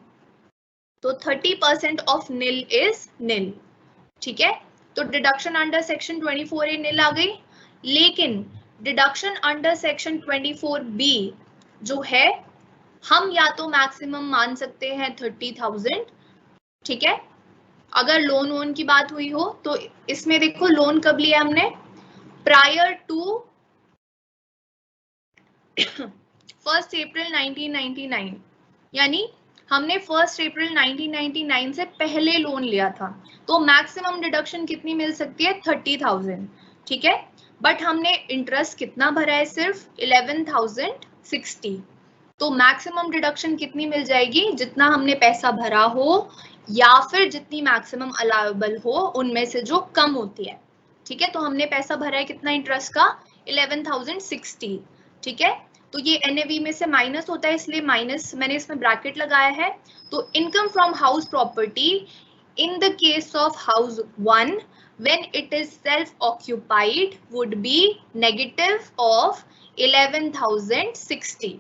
तो 30% ऑफ नील इज नील. ठीक है, तो डिडक्शन अंडर सेक्शन 24A नील आ गई. लेकिन डिडक्शन अंडर सेक्शन 24B जो है हम या तो मैक्सिमम मान सकते हैं 30,000. ठीक है, अगर लोन वोन की बात हुई हो तो इसमें देखो लोन कब लिया हमने? प्रायर टू 1 अप्रैल 1999, यानी हमने 1 अप्रैल 1999 से पहले लोन लिया था, तो मैक्सिमम डिडक्शन कितनी मिल सकती है? 30,000. ठीक है, बट हमने इंटरेस्ट कितना भरा है? सिर्फ 11,060. तो मैक्सिमम डिडक्शन कितनी मिल जाएगी? जितना हमने पैसा भरा हो या फिर जितनी मैक्सिमम अलाउएबल हो उनमें से जो कम होती है. ठीक है, तो हमने पैसा भरा है कितना इंटरेस्ट का? 11,060. ठीक है, तो ये NAV में से माइनस होता है इसलिए माइनस मैंने इसमें ब्रैकेट लगाया है. तो income from house property in the case of house 1 when it is self occupied would be negative of 11,060.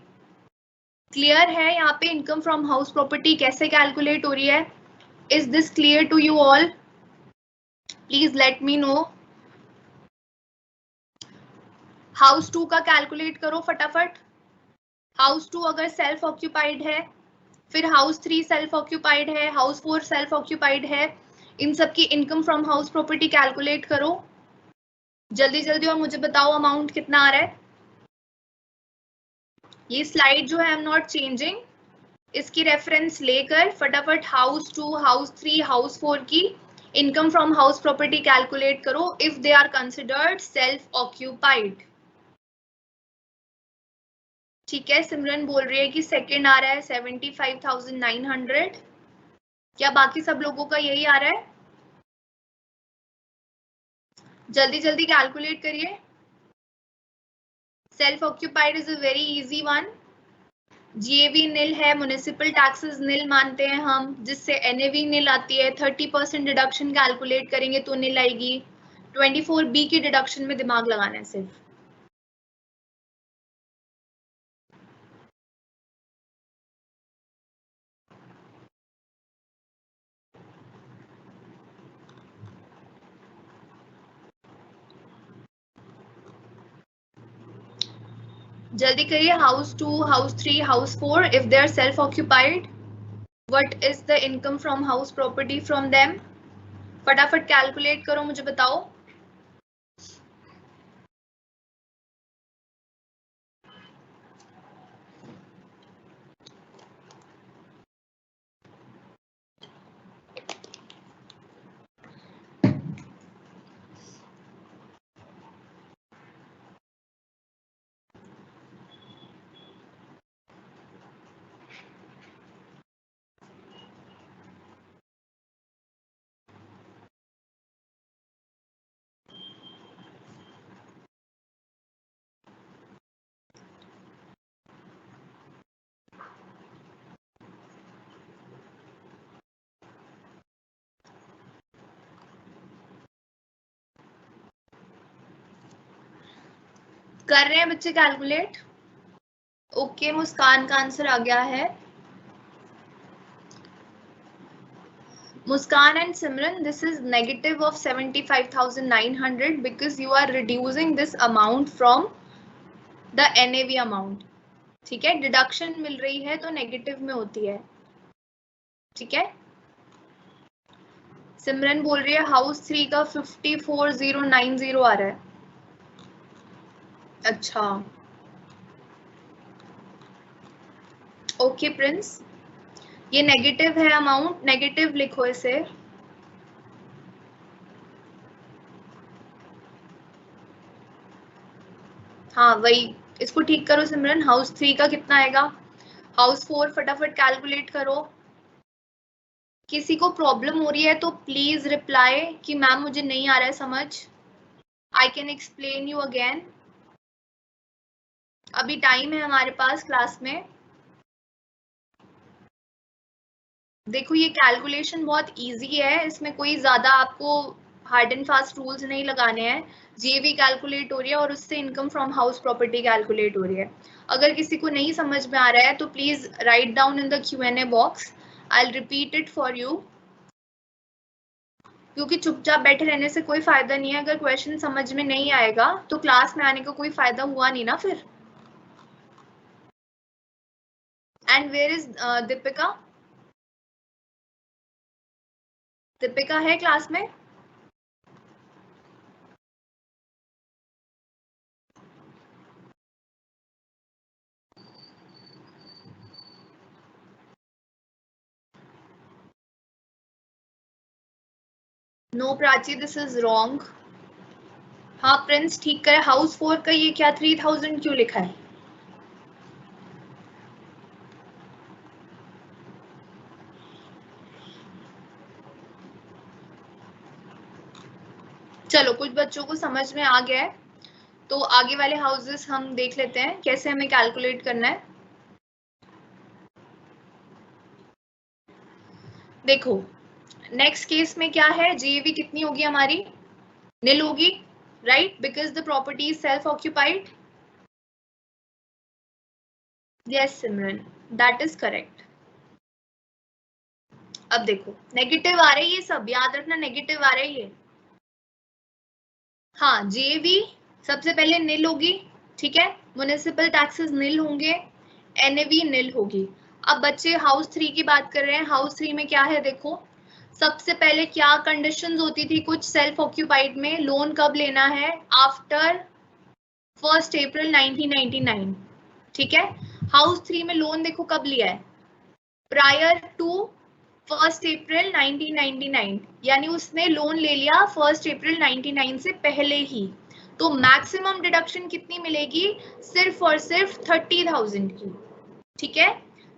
Clear है यहाँ पे इनकम फ्रॉम हाउस प्रॉपर्टी कैसे कैलकुलेट हो रही है? Is this clear to you all? Please let me know. House 2 का calculate करो फटाफट. हाउस 2 अगर सेल्फ ऑक्यूपाइड है, फिर हाउस 3 सेल्फ ऑक्यूपाइड है, हाउस 4 सेल्फ ऑक्यूपाइड है, इन सब की income from house property calculate करो जल्दी जल्दी और मुझे बताओ अमाउंट कितना आ रहा है. ये स्लाइड जो है आई एम नॉट चेंजिंग, इसकी रेफरेंस लेकर फटाफट हाउस 2, हाउस 3, हाउस 4 की income from house property calculate करो if they are considered self occupied. ठीक है, सिमरन बोल रही है कि सेकंड आ रहा है 75,900. क्या बाकी सब लोगों का यही आ रहा है? जल्दी जल्दी कैलकुलेट करिए. Self occupied is a very easy one. GAV nil है, म्युनिसिपल टैक्सेस नील मानते हैं हम, जिससे एनएवी नील आती है। 30% डिडक्शन कैलकुलेट करेंगे तो नील आएगी। 24B के डिडक्शन में दिमाग लगाना है सिर्फ। जल्दी करिए। House 2, house 3, house 4 if they are self occupied, what is the income from house property from them? फटाफट कैलकुलेट करो, मुझे बताओ। कर रहे हैं बच्चे कैलकुलेट? ओके, मुस्कान का आंसर आ गया है। Muskan and Simran, this is negative of 75,900 because you are reducing this amount from the NAV amount. ठीक है, डिडक्शन मिल रही है तो नेगेटिव में होती है। ठीक है, सिमरन बोल रही है हाउस 3 का 54,090 आ रहा है। अच्छा, ओके प्रिंस, ये नेगेटिव है अमाउंट, नेगेटिव लिखो इसे। हाँ वही, इसको ठीक करो सिमरन। हाउस 3 का कितना आएगा? हाउस 4 फटाफट कैलकुलेट करो। किसी को प्रॉब्लम हो रही है तो प्लीज रिप्लाई कि मैम मुझे नहीं आ रहा है समझ, I can explain you again. अभी टाइम है हमारे पास क्लास में। देखो ये कैलकुलेशन बहुत इजी है, इसमें कोई ज्यादा आपको हार्ड एंड फास्ट रूल्स नहीं लगाने हैं। जीएवी कैलकुलेट हो रही है और उससे income from house property calculate हो रही है। अगर किसी को नहीं समझ में आ रहा है तो please write down in the Q&A box, I will repeat it for you. क्योंकि चुपचाप बैठे रहने से कोई फायदा नहीं है। अगर क्वेश्चन समझ में नहीं आएगा तो क्लास में आने का कोई फायदा हुआ नहीं ना फिर। And where is Deepika? Deepika है क्लास में? No Prachi, this is wrong. हाँ प्रिंस ठीक करे। हाउस 4 का ये क्या 3000 क्यों लिखा है? चलो कुछ बच्चों को समझ में आ गया है, तो आगे वाले हाउसेस हम देख लेते हैं कैसे हमें कैलकुलेट करना है। देखो नेक्स्ट केस में क्या है, जीएवी कितनी होगी हमारी? नील होगी, right, because the property is self occupied. Yes Simran, that is correct. अब देखो नेगेटिव आ रही है, सब याद रखना नेगेटिव आ रही है। हाँ जीएवी सबसे पहले नील होगी, ठीक है, म्युनिसिपल टैक्सेस नील होंगे, एनएवी नील होगी। अब बच्चे हाउस 3 की बात कर रहे हैं। हाउस 3 में क्या है देखो, सबसे पहले क्या कंडीशंस होती थी कुछ सेल्फ ऑक्यूपाइड में? लोन कब लेना है? After 1 April 1999। ठीक है, हाउस 3 में लोन देखो कब लिया है? प्रायर टू 1 अप्रैल 1999, यानी उसने लोन ले लिया 1 अप्रैल 1999 से पहले ही। तो मैक्सिमम डिडक्शन कितनी मिलेगी? सिर्फ और सिर्फ 30,000 की। ठीक है,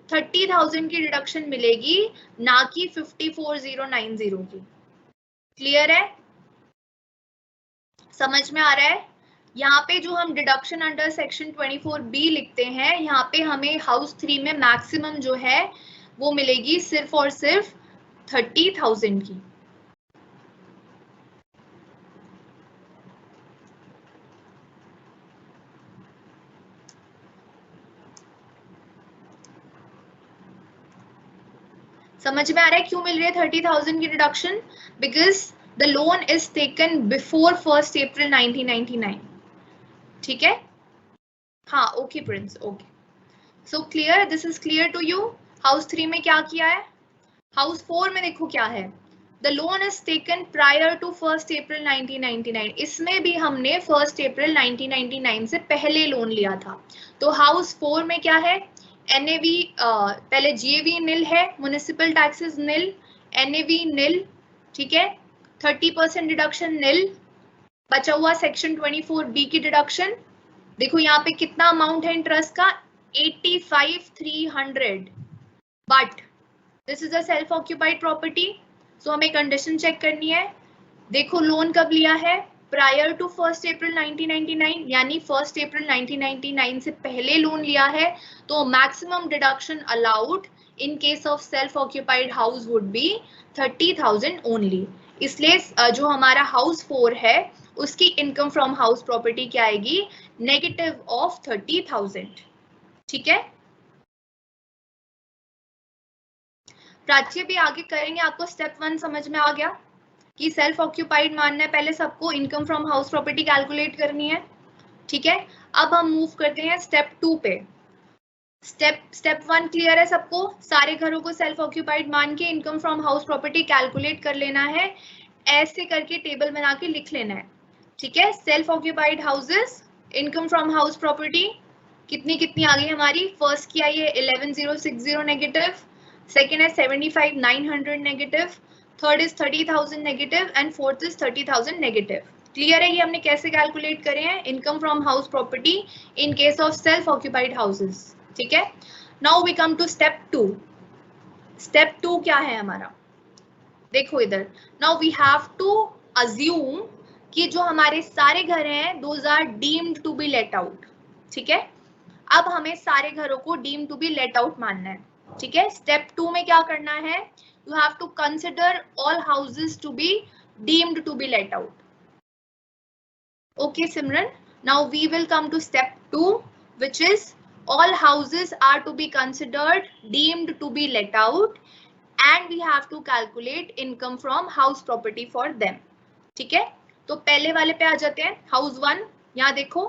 30,000 की डिडक्शन मिलेगी, ना कि 54,090 की। क्लियर है? समझ में आ रहा है? यहाँ पे जो हम डिडक्शन अंडर सेक्शन 24B लिखते हैं, यहाँ पे हमें हाउस 3 में मैक्सिमम जो है वो मिलेगी सिर्फ और सिर्फ 30,000 की। समझ में आ रहा है क्यों मिल रही है 30,000 की deduction? Because the loan is taken before 1 April 1999। ठीक है, हाँ okay Prince, okay. So clear, this is clear to you. House 3 में क्या किया है? हाउस 4 में देखो क्या है, the loan is taken prior to 1 April 1999। इसमें भी हमने 1 अप्रैल 1999 से पहले लोन लिया था। तो हाउस 4 में क्या है, एनएवी पहले जीएवी निल है, म्युनिसिपल टैक्सेस निल, एनएवी निल, ठीक है, 30% डिडक्शन निल, बचा हुआ सेक्शन 24B की डिडक्शन। देखो यहाँ पे कितना अमाउंट है इंटरेस्ट का, 85,300, but this is a self occupied property, so हमें कंडीशन चेक करनी है। देखो लोन कब लिया है, प्रायर टू 1 अप्रैल 1999, यानी 1 अप्रैल 1999 से पहले लोन लिया है, तो maximum deduction allowed in case of self occupied house would B 30,000 only. इसलिए जो हमारा हाउस 4 है उसकी इनकम फ्रॉम हाउस प्रॉपर्टी क्या आएगी, नेगेटिव ऑफ 30,000। ठीक है, प्राची भी आगे करेंगे, आपको स्टेप 1 समझ में आ गया कि सेल्फ ऑक्यूपाइड मानना है पहले सबको, income from house property calculate करनी है। ठीक है, अब हम मूव करते हैं स्टेप 2 पे। स्टेप 1 क्लियर है सबको, सारे घरों को सेल्फ ऑक्यूपाइड मान के income from house property calculate कर लेना है, ऐसे करके टेबल बना के लिख लेना है। ठीक है, self occupied houses, income from house property कितनी कितनी आ गई हमारी, फर्स्ट की आई है 11,060 नेगेटिव, सेकेंड है 75,900 negative, third is 30,000 negative and fourth is 30,000 negative. Clear है ये हमने कैसे कैलकुलेट करे हैं, income from house property in case of self occupied houses. ठीक है, now we come to step 2। Step 2 क्या है हमारा, देखो इधर, now we have to assume कि जो हमारे सारे घर हैं those are deemed to be let out. ठीक है, अब हमें सारे घरों को deem to be let out मानना है। ठीक है, स्टेप 2 में क्या करना है, you have to consider all houses to be deemed to be let out. Okay Simran, now we will come to step 2 which is all houses are to be considered deemed to be let out and we have to calculate income from house property for them. ठीक है, तो पहले वाले पे आ जाते हैं, house 1। यहाँ देखो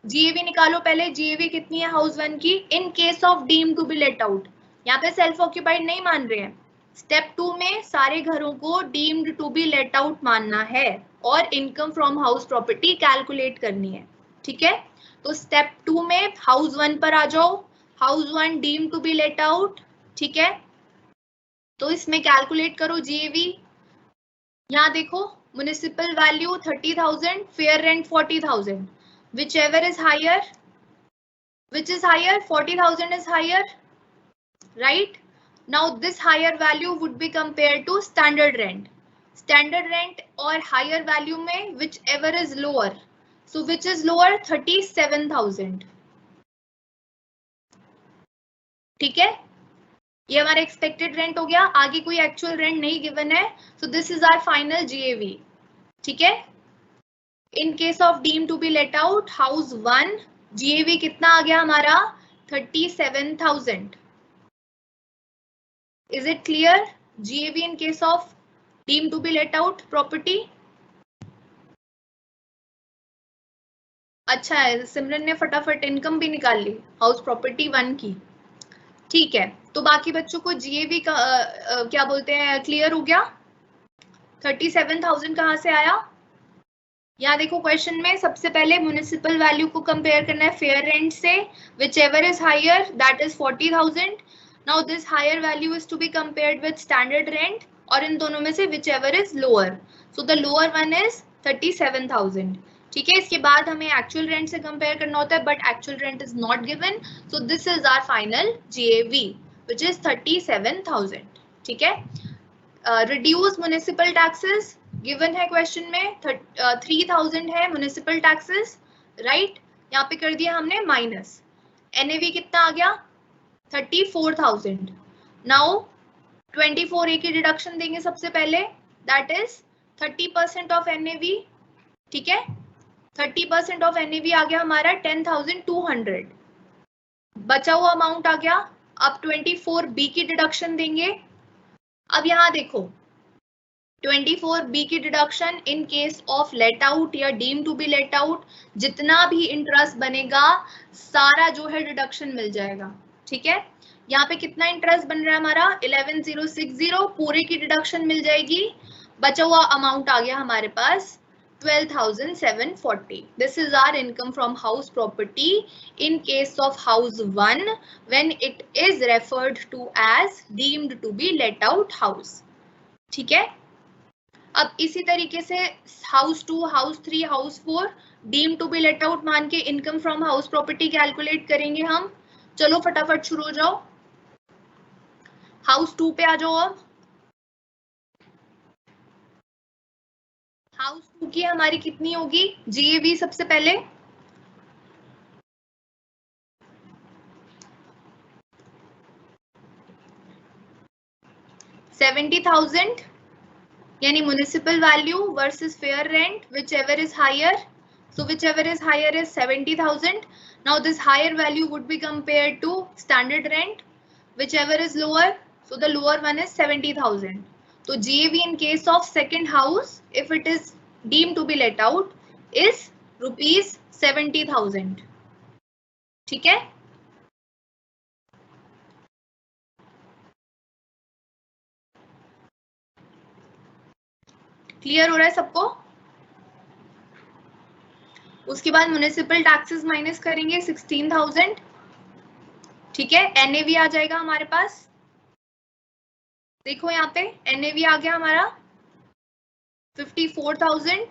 जीएवी निकालो पहले, जीएवी कितनी है हाउस 1 की, in case of deem to be let out, यहाँ पे सेल्फ ऑक्यूपाइड नहीं मान रहे हैं। स्टेप 2 में सारे घरों को deemed to be let out मानना है और income from house property calculate करनी है। ठीक है, तो स्टेप 2 में हाउस 1 पर आ जाओ, house 1 deem to be let out. ठीक है, तो इसमें कैलकुलेट करो जीएवी। यहाँ देखो municipal value 30,000, fair rent 40,000, whichever is higher, which is higher, 40,000 is higher, right? Now this higher value would be compared to standard rent. Standard rent और higher value में whichever is lower. So which is lower, 37,000. ठीक है, ये हमारा expected rent हो गया, आगे कोई एक्चुअल रेंट नहीं गिवन है, so this is our final GAV. ठीक है, in case of deem to be let out house 1 GAV कितना आ गया हमारा, 37,000। Is it clear, GAV in case of deem to be let out property. अच्छा है, सिमरन ने फटाफट इनकम भी निकाल ली हाउस प्रॉपर्टी 1 की। ठीक है, तो बाकी बच्चों को जीएवी का क्या बोलते हैं, क्लियर हो गया। 37,000 कहाँ से आया, यहाँ देखो क्वेश्चन में सबसे पहले म्युनिसिपल वैल्यू को कंपेयर करना है फेयर रेंट से, whichever is higher that is 40,000. Now this higher value is to be compared with standard rent और इन दोनों में से whichever is lower. So the lower one is 37,000. ठीक है, इसके बाद हमें एक्चुअल रेंट से कंपेयर करना होता है but actual rent is not given, so this is our final GAV which is 37,000. ठीक है, रिड्यूस म्युनिसिपल टैक्सेस गिवन है क्वेश्चन में, 3,000 है म्युनिसिपल टैक्सेस, राइट, यहाँ पे कर दिया हमने माइनस। एनएवी कितना आ गया 34,000। नाउ 24A की डिडक्शन देंगे सबसे पहले, दैट इज 30% ऑफ एनएवी। ठीक है, 30% ऑफ एनएवी आ गया हमारा 10,200। बचा हुआ अमाउंट आ गया। अब 24B की डिडक्शन देंगे। अब यहां देखो 24B की deduction in case of let out या deem to be let out, जितना भी इंटरेस्ट बनेगा सारा जो है डिडक्शन मिल जाएगा। ठीक है, यहाँ पे कितना इंटरेस्ट बन रहा है हमारा 11,060, पूरे की डिडक्शन मिल जाएगी। बचा हुआ अमाउंट आ गया हमारे पास 12,740. This is our income from house property in case of house 1 when it is referred to as deemed to be let out house. ठीक है, अब इसी तरीके से house 2, house 3, house 4 deem to be let out मान के income from house property calculate करेंगे हम। चलो फटाफट शुरू हो जाओ। हाउस 2 पे आ जाओ। अब हाउस 2 की हमारी कितनी होगी जीएवी सबसे पहले 70,000 यानी municipal value versus fair rent, whichever is higher. So whichever is higher is 70,000. Now this higher value would be compared to standard rent, whichever is lower. So the lower one is 70,000. So GAV in case of second house, if it is deemed to be let out, is rupees 70,000. ठीक है, clear हो रहा है सबको? उसके बाद municipal taxes minus करेंगे 16,000। ठीक है, एनएवी आ जाएगा हमारे पास। देखो यहाँ पे एनएवी आ गया हमारा 54,000।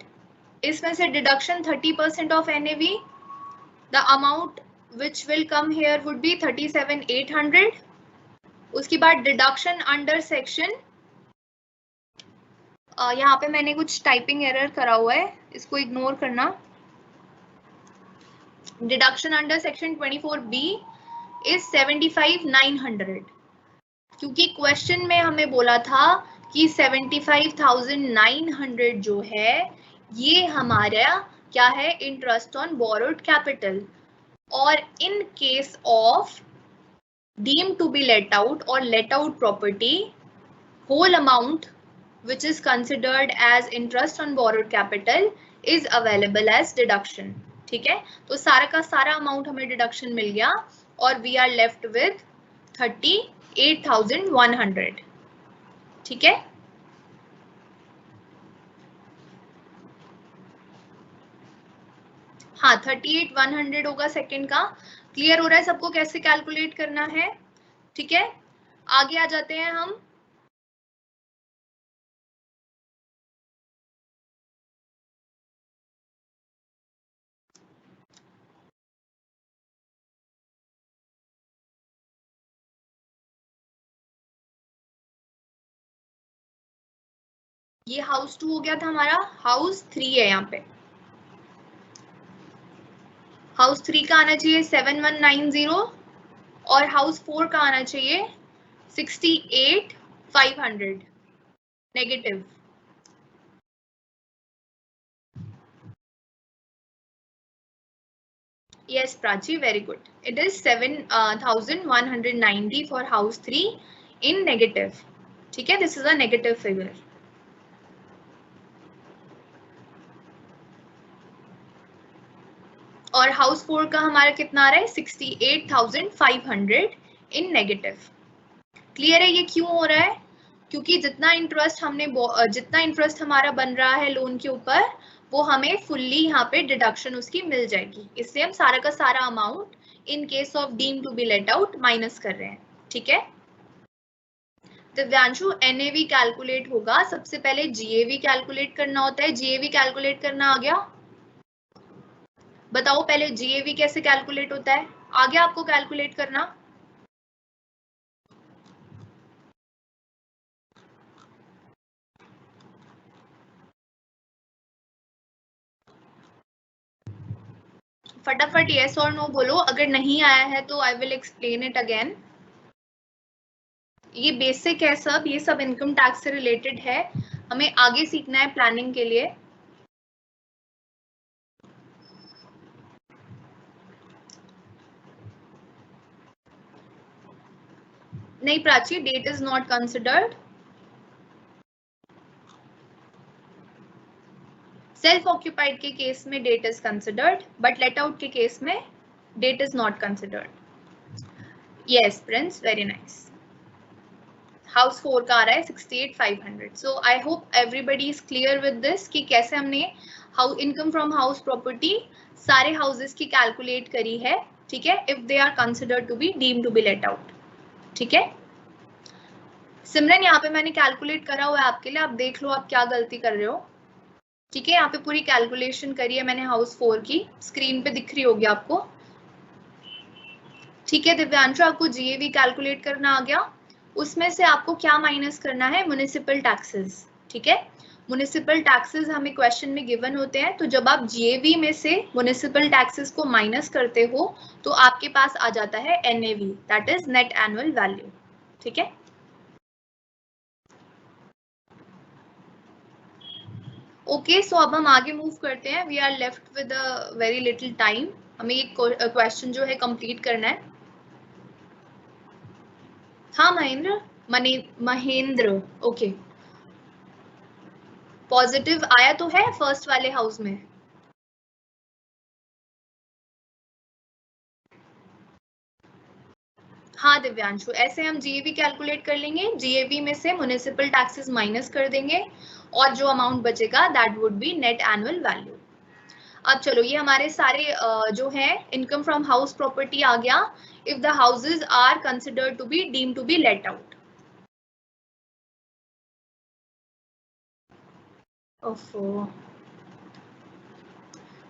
इसमें से deduction 30% of NAV, the amount which will come here would be 37,800। उसके बाद डिडक्शन अंडर सेक्शन, यहाँ पे मैंने कुछ टाइपिंग एरर करा हुआ है, इसको इग्नोर करना। Deduction under section 24B is 75,900, क्योंकि क्वेश्चन में हमें बोला था कि 75,900 जो है ये हमारा क्या है इंटरेस्ट ऑन बोरोड कैपिटल, और इन case of deemed to be let out or let out property, whole amount which is considered as interest on borrowed capital is available as deduction. ठीक है, तो सारा का सारा अमाउंट हमें डिडक्शन मिल गया और we are left with 38,100. ठीक है, हाँ 38,100 होगा सेकंड का। क्लियर हो रहा है सबको कैसे कैलकुलेट करना है? ठीक है, आगे आ जाते हैं हम। ये हाउस 2 हो गया था हमारा, हाउस 3 है यहाँ पे। हाउस 3 का आना चाहिए 7190 और हाउस 4 का आना चाहिए 68,500 negative. Yes, Prachi, very good. It is 7,190 for house 3 in negative. ठीक है, this is a negative figure. और हाउस 4 का हमारा कितना आ रहा है 68,500 इन नेगेटिव। क्लियर है ये क्यों हो रहा है? क्योंकि जितना इंटरेस्ट हमारा बन रहा है लोन के ऊपर वो हमें फुल्ली यहाँ पे डिडक्शन उसकी मिल जाएगी, इससे हम सारा का सारा amount in case of deem to be let out minus कर रहे हैं। ठीक है, दिव्यांशु एनएवी कैलकुलेट होगा, सबसे पहले जीएवी कैलकुलेट करना होता है। जीएवी कैलकुलेट करना आ गया? बताओ पहले जीएवी कैसे कैलकुलेट होता है, आ गया आपको कैलकुलेट करना? फटाफट यस और नो बोलो, अगर नहीं आया है तो I will explain it again. ये बेसिक है सब, ये सब इनकम टैक्स से रिलेटेड है, हमें आगे सीखना है प्लानिंग के लिए। नहीं Prachi, debt is not considered. Self occupied के केस में debt is considered, but let out के केस में debt is not considered. Yes Prince, very nice. House 4 का आ रहा है 68,500। So I hope everybody is clear with this कि कैसे हमने इनकम फ्रॉम हाउस प्रॉपर्टी सारे हाउसेस की कैलकुलेट करी है, ठीक है, if they are considered to be deemed to be let out. ठीक है सिमरन, यहाँ पे मैंने कैलकुलेट करा हुआ है आपके लिए, आप देख लो आप क्या गलती कर रहे हो। ठीक है, यहाँ पे पूरी कैलकुलेशन करी है मैंने हाउस 4 की, स्क्रीन पे दिख रही होगी आपको। ठीक है दिव्यांशु, आपको जीएवी कैलकुलेट करना आ गया, उसमें से आपको क्या माइनस करना है, म्युनिसिपल टैक्सेस। ठीक है, म्युनिसिपल टैक्सेस हमें क्वेश्चन में गिवन होते हैं, तो जब आप जीएवी में से म्युनिसिपल टैक्सेस को माइनस करते हो तो आपके पास आ जाता है NAV, that is net annual value. ठीक है, ओके सो अब हम आगे मूव करते हैं, we are left with a very little time, हमें ये क्वेश्चन जो है कंप्लीट करना है। हाँ महेंद्र, महेंद्र ओके, पॉजिटिव आया तो है फर्स्ट वाले हाउस में। हाँ दिव्यांशु, ऐसे हम जीएवी कैलकुलेट कर लेंगे, जीएवी में से म्युनिसिपल टैक्सेस माइनस कर देंगे और जो अमाउंट बचेगा that would be net annual value. अब चलो ये हमारे सारे जो है इनकम फ्रॉम हाउस प्रॉपर्टी आ गया, if the houses are considered to be deemed to be let out.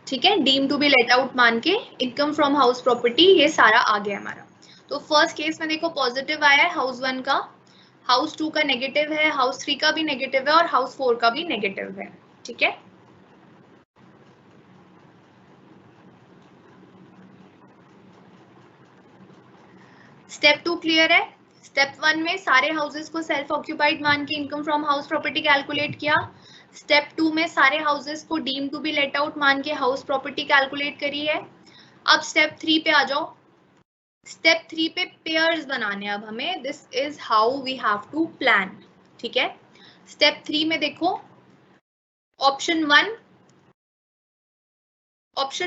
ठीक है, deem to be let out मान के इनकम फ्रॉम हाउस प्रॉपर्टी ये सारा आ गया हमारा। तो फर्स्ट केस में देखो पॉजिटिव आया है हाउस 1 का, हाउस 2 का नेगेटिव है, हाउस 3 का भी नेगेटिव है और हाउस 4 का भी नेगेटिव है। ठीक है, स्टेप 2 क्लियर है। स्टेप 1 में सारे हाउसेस को सेल्फ ऑक्यूपाइड मान के income from house property calculate किया, स्टेप 2 में सारे हाउसेस को deem to be let out मान के हाउस प्रॉपर्टी कैलकुलेट करी है। अब स्टेप 3 पे आ जाओ, स्टेप 3 पे पेयर्स बनाने अब हमें, this is how we have to plan. ठीक है, स्टेप 3 में देखो ऑप्शन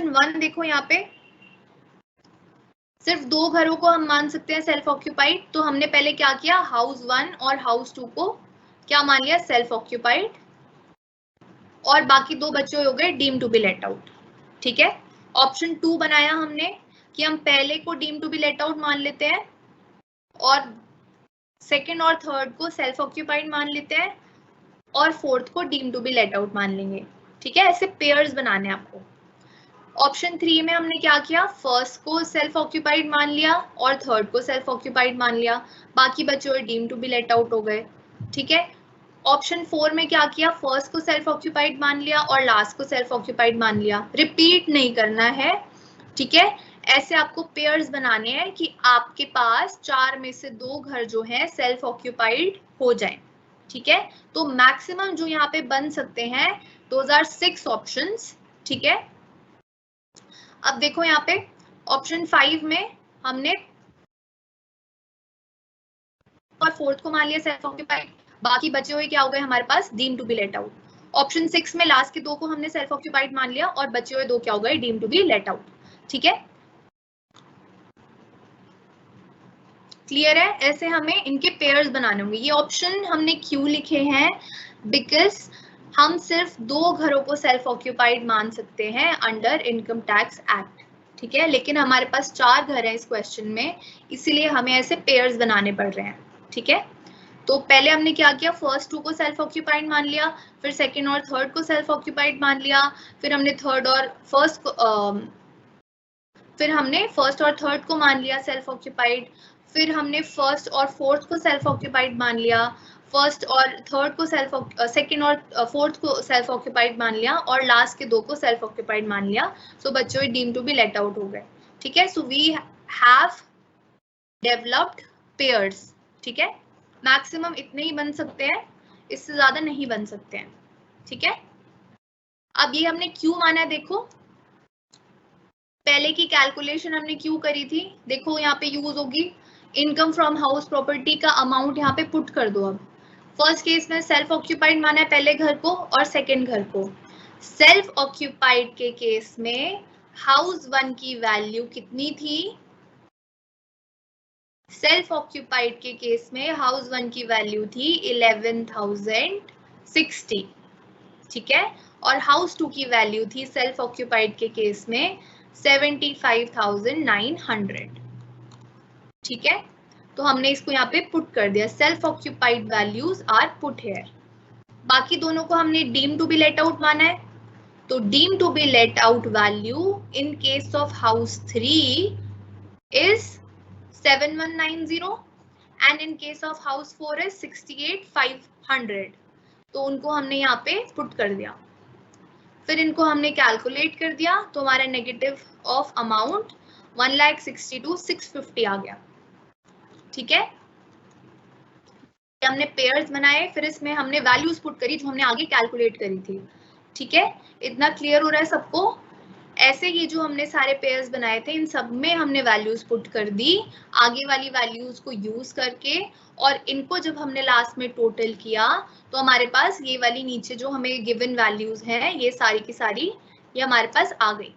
1 देखो यहाँ पे सिर्फ 2 घरों को हम मान सकते हैं सेल्फ ऑक्यूपाइड, तो हमने पहले क्या किया, हाउस 1 और हाउस 2 को क्या मान लिया, सेल्फ ऑक्यूपाइड, और बाकी 2 बच्चे हो गए deem to be let out. ठीक है, ऑप्शन 2 बनाया हमने कि हम पहले को deem to be let out मान लेते हैं और सेकेंड और थर्ड को सेल्फ ऑक्यूपाइड मान लेते हैं और फोर्थ को deem to be let out मान लेंगे। ठीक है, ऐसे पेयर्स बनाने आपको। ऑप्शन 3 में हमने क्या किया, फर्स्ट को सेल्फ ऑक्यूपाइड मान लिया और थर्ड को सेल्फ ऑक्यूपाइड मान लिया, बाकी बचे हुए deem to be let out हो गए। ठीक है, ऑप्शन 4 में क्या किया, फर्स्ट को सेल्फ ऑक्यूपाइड मान लिया और लास्ट को सेल्फ ऑक्यूपाइड मान लिया, रिपीट नहीं करना है। ठीक है, ऐसे आपको पेयर्स बनाने हैं कि आपके पास 4 में से 2 घर जो है सेल्फ ऑक्यूपाइड हो जाए। ठीक है, तो मैक्सिमम जो यहाँ पे बन सकते हैं 2006 ऑप्शंस। ठीक है, अब देखो यहाँ पे ऑप्शन 5 में हमने और फोर्थ को मान लिया सेल्फ ऑक्यूपाइड, बाकी बचे हुए क्या हो गए हमारे पास, deem to be let out. Option 6 में लास्ट के 2 को हमने सेल्फ ऑक्यूपाइड मान लिया और बचे हुए 2 क्या हो गए, deem to be let out. ठीक है, क्लियर है, ऐसे हमें इनके पेयर्स बनाने होंगे। ये ऑप्शन हमने क्यों लिखे हैं, बिकॉज हम सिर्फ 2 घरों को सेल्फ ऑक्यूपाइड मान सकते हैं अंडर इनकम टैक्स एक्ट। ठीक है, लेकिन हमारे पास 4 घर हैं इस क्वेश्चन में, इसीलिए हमें ऐसे पेयर्स बनाने पड़ रहे हैं। ठीक है, तो पहले हमने क्या किया, फर्स्ट 2 को सेल्फ ऑक्यूपाइड मान लिया, फिर सेकेंड और थर्ड को सेल्फ ऑक्यूपाइड मान लिया, फिर हमने थर्ड और फर्स्ट को फिर हमने फर्स्ट और थर्ड को मान लिया सेल्फ ऑक्यूपाइड, फिर हमने फर्स्ट और फोर्थ को सेल्फ ऑक्यूपाइड मान लिया, फर्स्ट और थर्ड को सेकंड और फोर्थ को सेल्फ ऑक्यूपाइड मान लिया और लास्ट के दो को सेल्फ ऑक्यूपाइड मान लिया. सो बच्चों ये deem to be let out हो गए. ठीक है. So we have developed pairs. ठीक है. मैक्सिमम इतने ही बन सकते हैं, इससे ज्यादा नहीं बन सकते हैं. ठीक है. अब ये हमने क्यों माना है, देखो पहले की कैलकुलेशन हमने क्यों करी थी, देखो यहाँ पे यूज होगी इनकम फ्रॉम हाउस प्रॉपर्टी का अमाउंट यहाँ पे पुट कर दो. अब फर्स्ट केस में सेल्फ ऑक्यूपाइड माना है पहले घर को और सेकंड घर को. सेल्फ ऑक्यूपाइड के केस में हाउस 1 की वैल्यू कितनी थी, सेल्फ ऑक्यूपाइड के केस में हाउस 1 की वैल्यू थी 11,060. ठीक है. और हाउस 2 की वैल्यू थी सेल्फ ऑक्यूपाइड के केस में 75,900. ठीक है. तो हमने इसको यहाँ पे पुट कर दिया, self occupied values are put here. बाकी दोनों को हमने deem to be let out माना है. तो deem to be let out value in case of house 3 is 7190 and in case of house 4 is 68,500. तो उनको हमने यहाँ पे पुट कर दिया, फिर इनको हमने कैलकुलेट कर दिया तो हमारा नेगेटिव ऑफ अमाउंट 1,62,650 आ गया. ठीक है. हमने पेयर्स बनाए, फिर इसमें हमने वैल्यूज पुट करी जो हमने आगे कैलकुलेट करी थी. ठीक है. इतना क्लियर हो रहा है सबको. ऐसे ही जो हमने सारे पेयर्स बनाए थे इन सब में हमने वैल्यूज पुट कर दी आगे वाली वैल्यूज को यूज करके, और इनको जब हमने लास्ट में टोटल किया तो हमारे पास ये वाली नीचे जो हमें गिवन वैल्यूज हैं ये सारी की सारी ये हमारे पास आ गई.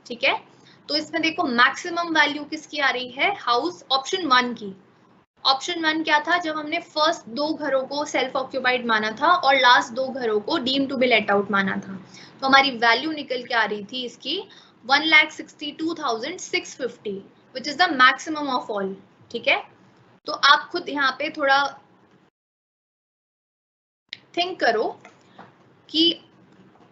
ठीक है. तो इसमें देखो मैक्सिमम वैल्यू किसकी आ रही है, हाउस ऑप्शन 1 की. ऑप्शन 1 क्या था, जब हमने फर्स्ट दो घरों को सेल्फ ऑक्यूपाइड माना था और लास्ट दो घरों को deem to be let out माना था, तो हमारी वैल्यू निकल के आ रही थी इसकी 1,62,650 which is the maximum of all. ठीक है. तो आप खुद यहाँ पे थोड़ा थिंक करो कि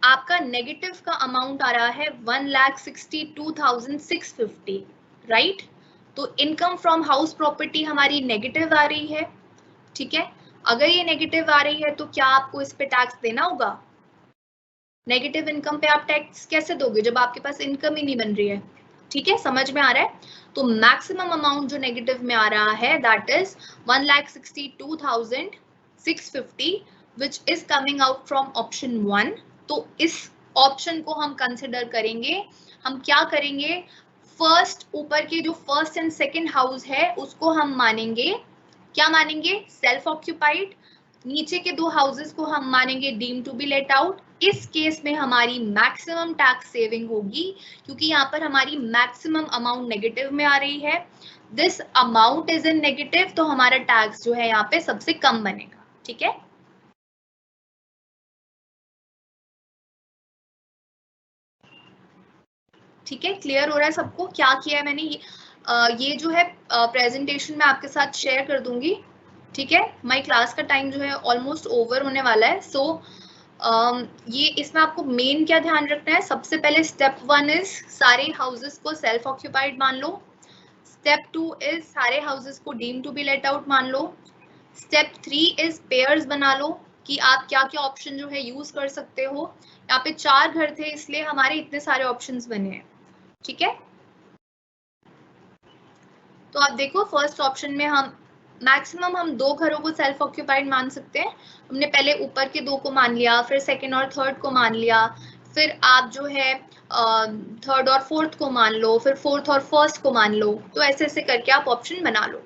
आपका नेगेटिव का अमाउंट आ रहा है 1,62,650, राइट. तो इनकम फ्रॉम हाउस प्रॉपर्टी हमारी नेगेटिव आ रही है. ठीक है. अगर ये नेगेटिव आ रही है तो क्या आपको इस पे टैक्स देना होगा, नेगेटिव इनकम पे आप टैक्स कैसे दोगे जब आपके पास इनकम ही नहीं बन रही है. ठीक है. समझ में आ रहा है. तो मैक्सिमम अमाउंट जो नेगेटिव में आ रहा है that is 1,62,650 which is coming out from option 1. तो इस ऑप्शन को हम कंसिडर करेंगे. हम क्या करेंगे, फर्स्ट ऊपर के जो फर्स्ट एंड सेकंड हाउस है उसको हम मानेंगे, क्या मानेंगे, सेल्फ ऑक्यूपाइड. नीचे के दो हाउसेस को हम मानेंगे deem to be let out. इस केस में हमारी मैक्सिमम टैक्स सेविंग होगी क्योंकि यहाँ पर हमारी मैक्सिमम अमाउंट नेगेटिव में आ रही है. This amount is in negative, तो हमारा टैक्स जो है यहाँ पे सबसे कम बनेगा. ठीक है. ठीक है. क्लियर हो रहा है सबको क्या किया है मैंने. ये जो है प्रेजेंटेशन में आपके साथ शेयर कर दूंगी. ठीक है. माय क्लास का टाइम जो है ऑलमोस्ट ओवर होने वाला है. सो ये इसमें आपको मेन क्या ध्यान रखना है, सबसे पहले स्टेप 1 इज सारे हाउसेस को सेल्फ ऑक्यूपाइड मान लो. स्टेप 2 इज सारे हाउसेस को deem to be let out मान लो. स्टेप 3 इज पेयर्स बना लो कि आप क्या क्या ऑप्शन जो है यूज कर सकते हो. यहाँ पे 4 घर थे इसलिए हमारे इतने सारे ऑप्शंस बने हैं. ठीक है. तो आप देखो फर्स्ट ऑप्शन में हम मैक्सिमम हम दो घरों को सेल्फ ऑक्यूपाइड मान सकते हैं. हमने पहले ऊपर के दो को मान लिया, फिर सेकंड और थर्ड को मान लिया, फिर आप जो है थर्ड और फोर्थ को मान लो, फिर फोर्थ और फर्स्ट को मान लो. तो ऐसे ऐसे करके आप ऑप्शन बना लो.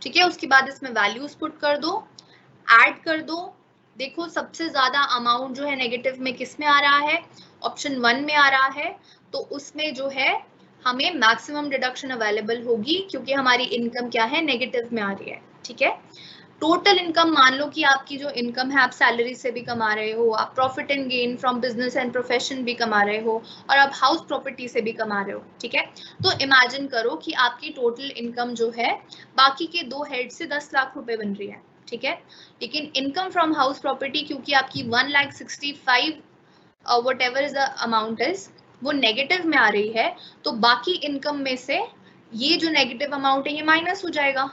ठीक है. उसके बाद इसमें वैल्यूज पुट कर दो, ऐड कर दो. देखो सबसे ज्यादा अमाउंट जो है नेगेटिव में किस में आ रहा है, ऑप्शन 1 में आ रहा है. तो उसमें जो है हमें मैक्सिमम डिडक्शन अवेलेबल होगी क्योंकि हमारी इनकम क्या है, नेगेटिव में आ रही है. ठीक है. टोटल इनकम मान लो कि आपकी जो इनकम है आप सैलरी से भी कमा रहे हो, आप profit and gain from business and profession भी कमा रहे हो, और आप हाउस प्रॉपर्टी से भी कमा रहे हो. ठीक है. तो इमेजिन करो कि आपकी टोटल इनकम जो है बाकी के दो हेड से 10 लाख रुपए बन रही है. ठीक है. लेकिन इनकम फ्रॉम हाउस प्रॉपर्टी क्योंकि आपकी 1,65,000 what ever is the amount is वो नेगेटिव में आ रही है, तो बाकी इनकम में से ये जो नेगेटिव अमाउंट है ये माइनस हो जाएगा,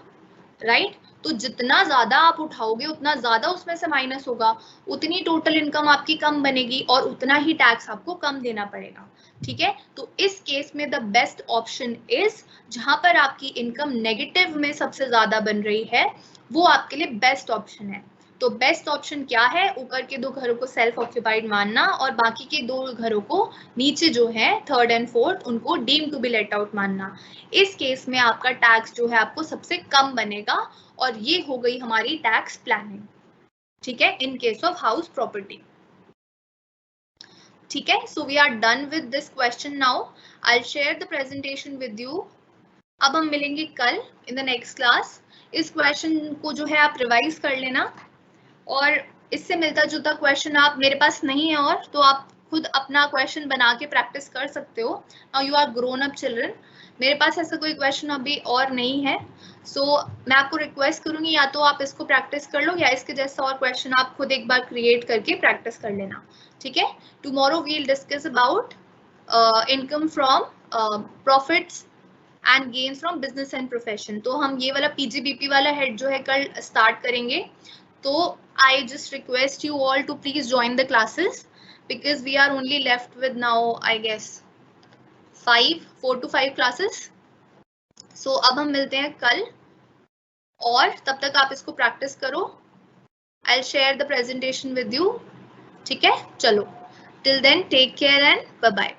राइट. तो जितना ज्यादा आप उठाओगे उतना ज्यादा उसमें से माइनस होगा, उतनी टोटल इनकम आपकी कम बनेगी और उतना ही टैक्स आपको कम देना पड़ेगा। ठीक है, तो इस केस में द बेस्ट ऑप्शन इज, जहां पर आपकी इनकम नेगेटिव में सबसे ज्यादा बन रही है, वो आपके लिए बेस्ट ऑप्शन है। तो बेस्ट ऑप्शन क्या है? ऊपर के 2 घरों को सेल्फ ऑक्यूपाइड मानना और बाकी के 2 घरों को, नीचे जो है थर्ड एंड फोर्थ, उनको deem to be let out मानना। इस केस में आपका टैक्स जो है आपको सबसे कम बनेगा और ये हो गई हमारी टैक्स प्लानिंग। ठीक है, in case of house property. ठीक है, so we are done with this question now. I share the presentation with you. अब हम मिलेंगे कल इन द नेक्स्ट क्लास। इस क्वेश्चन को जो है आप रिवाइज कर लेना और इससे मिलता जुलता क्वेश्चन आप मेरे पास नहीं है और तो आप खुद अपना क्वेश्चन बना के प्रैक्टिस कर सकते हो। Now you are grown up children, मेरे पास ऐसा कोई क्वेश्चन अभी और नहीं है। सो मैं आपको रिक्वेस्ट करूंगी या तो आप इसको प्रैक्टिस कर लो या इसके जैसा और क्वेश्चन आप खुद एक बार क्रिएट करके प्रैक्टिस कर लेना। ठीक है, tomorrow we will discuss about income from profits and gains from business and profession. तो हम ये वाला पीजीबीपी वाला हेड जो है कल स्टार्ट करेंगे। तो I just request you all to please join the classes because we are only left with now I guess 4 to 5 classes. So अब हम मिलते हैं कल और तब तक आप इसको प्रैक्टिस करो। I'll share the presentation with you. ठीक है, चलो, till then take care and bye bye.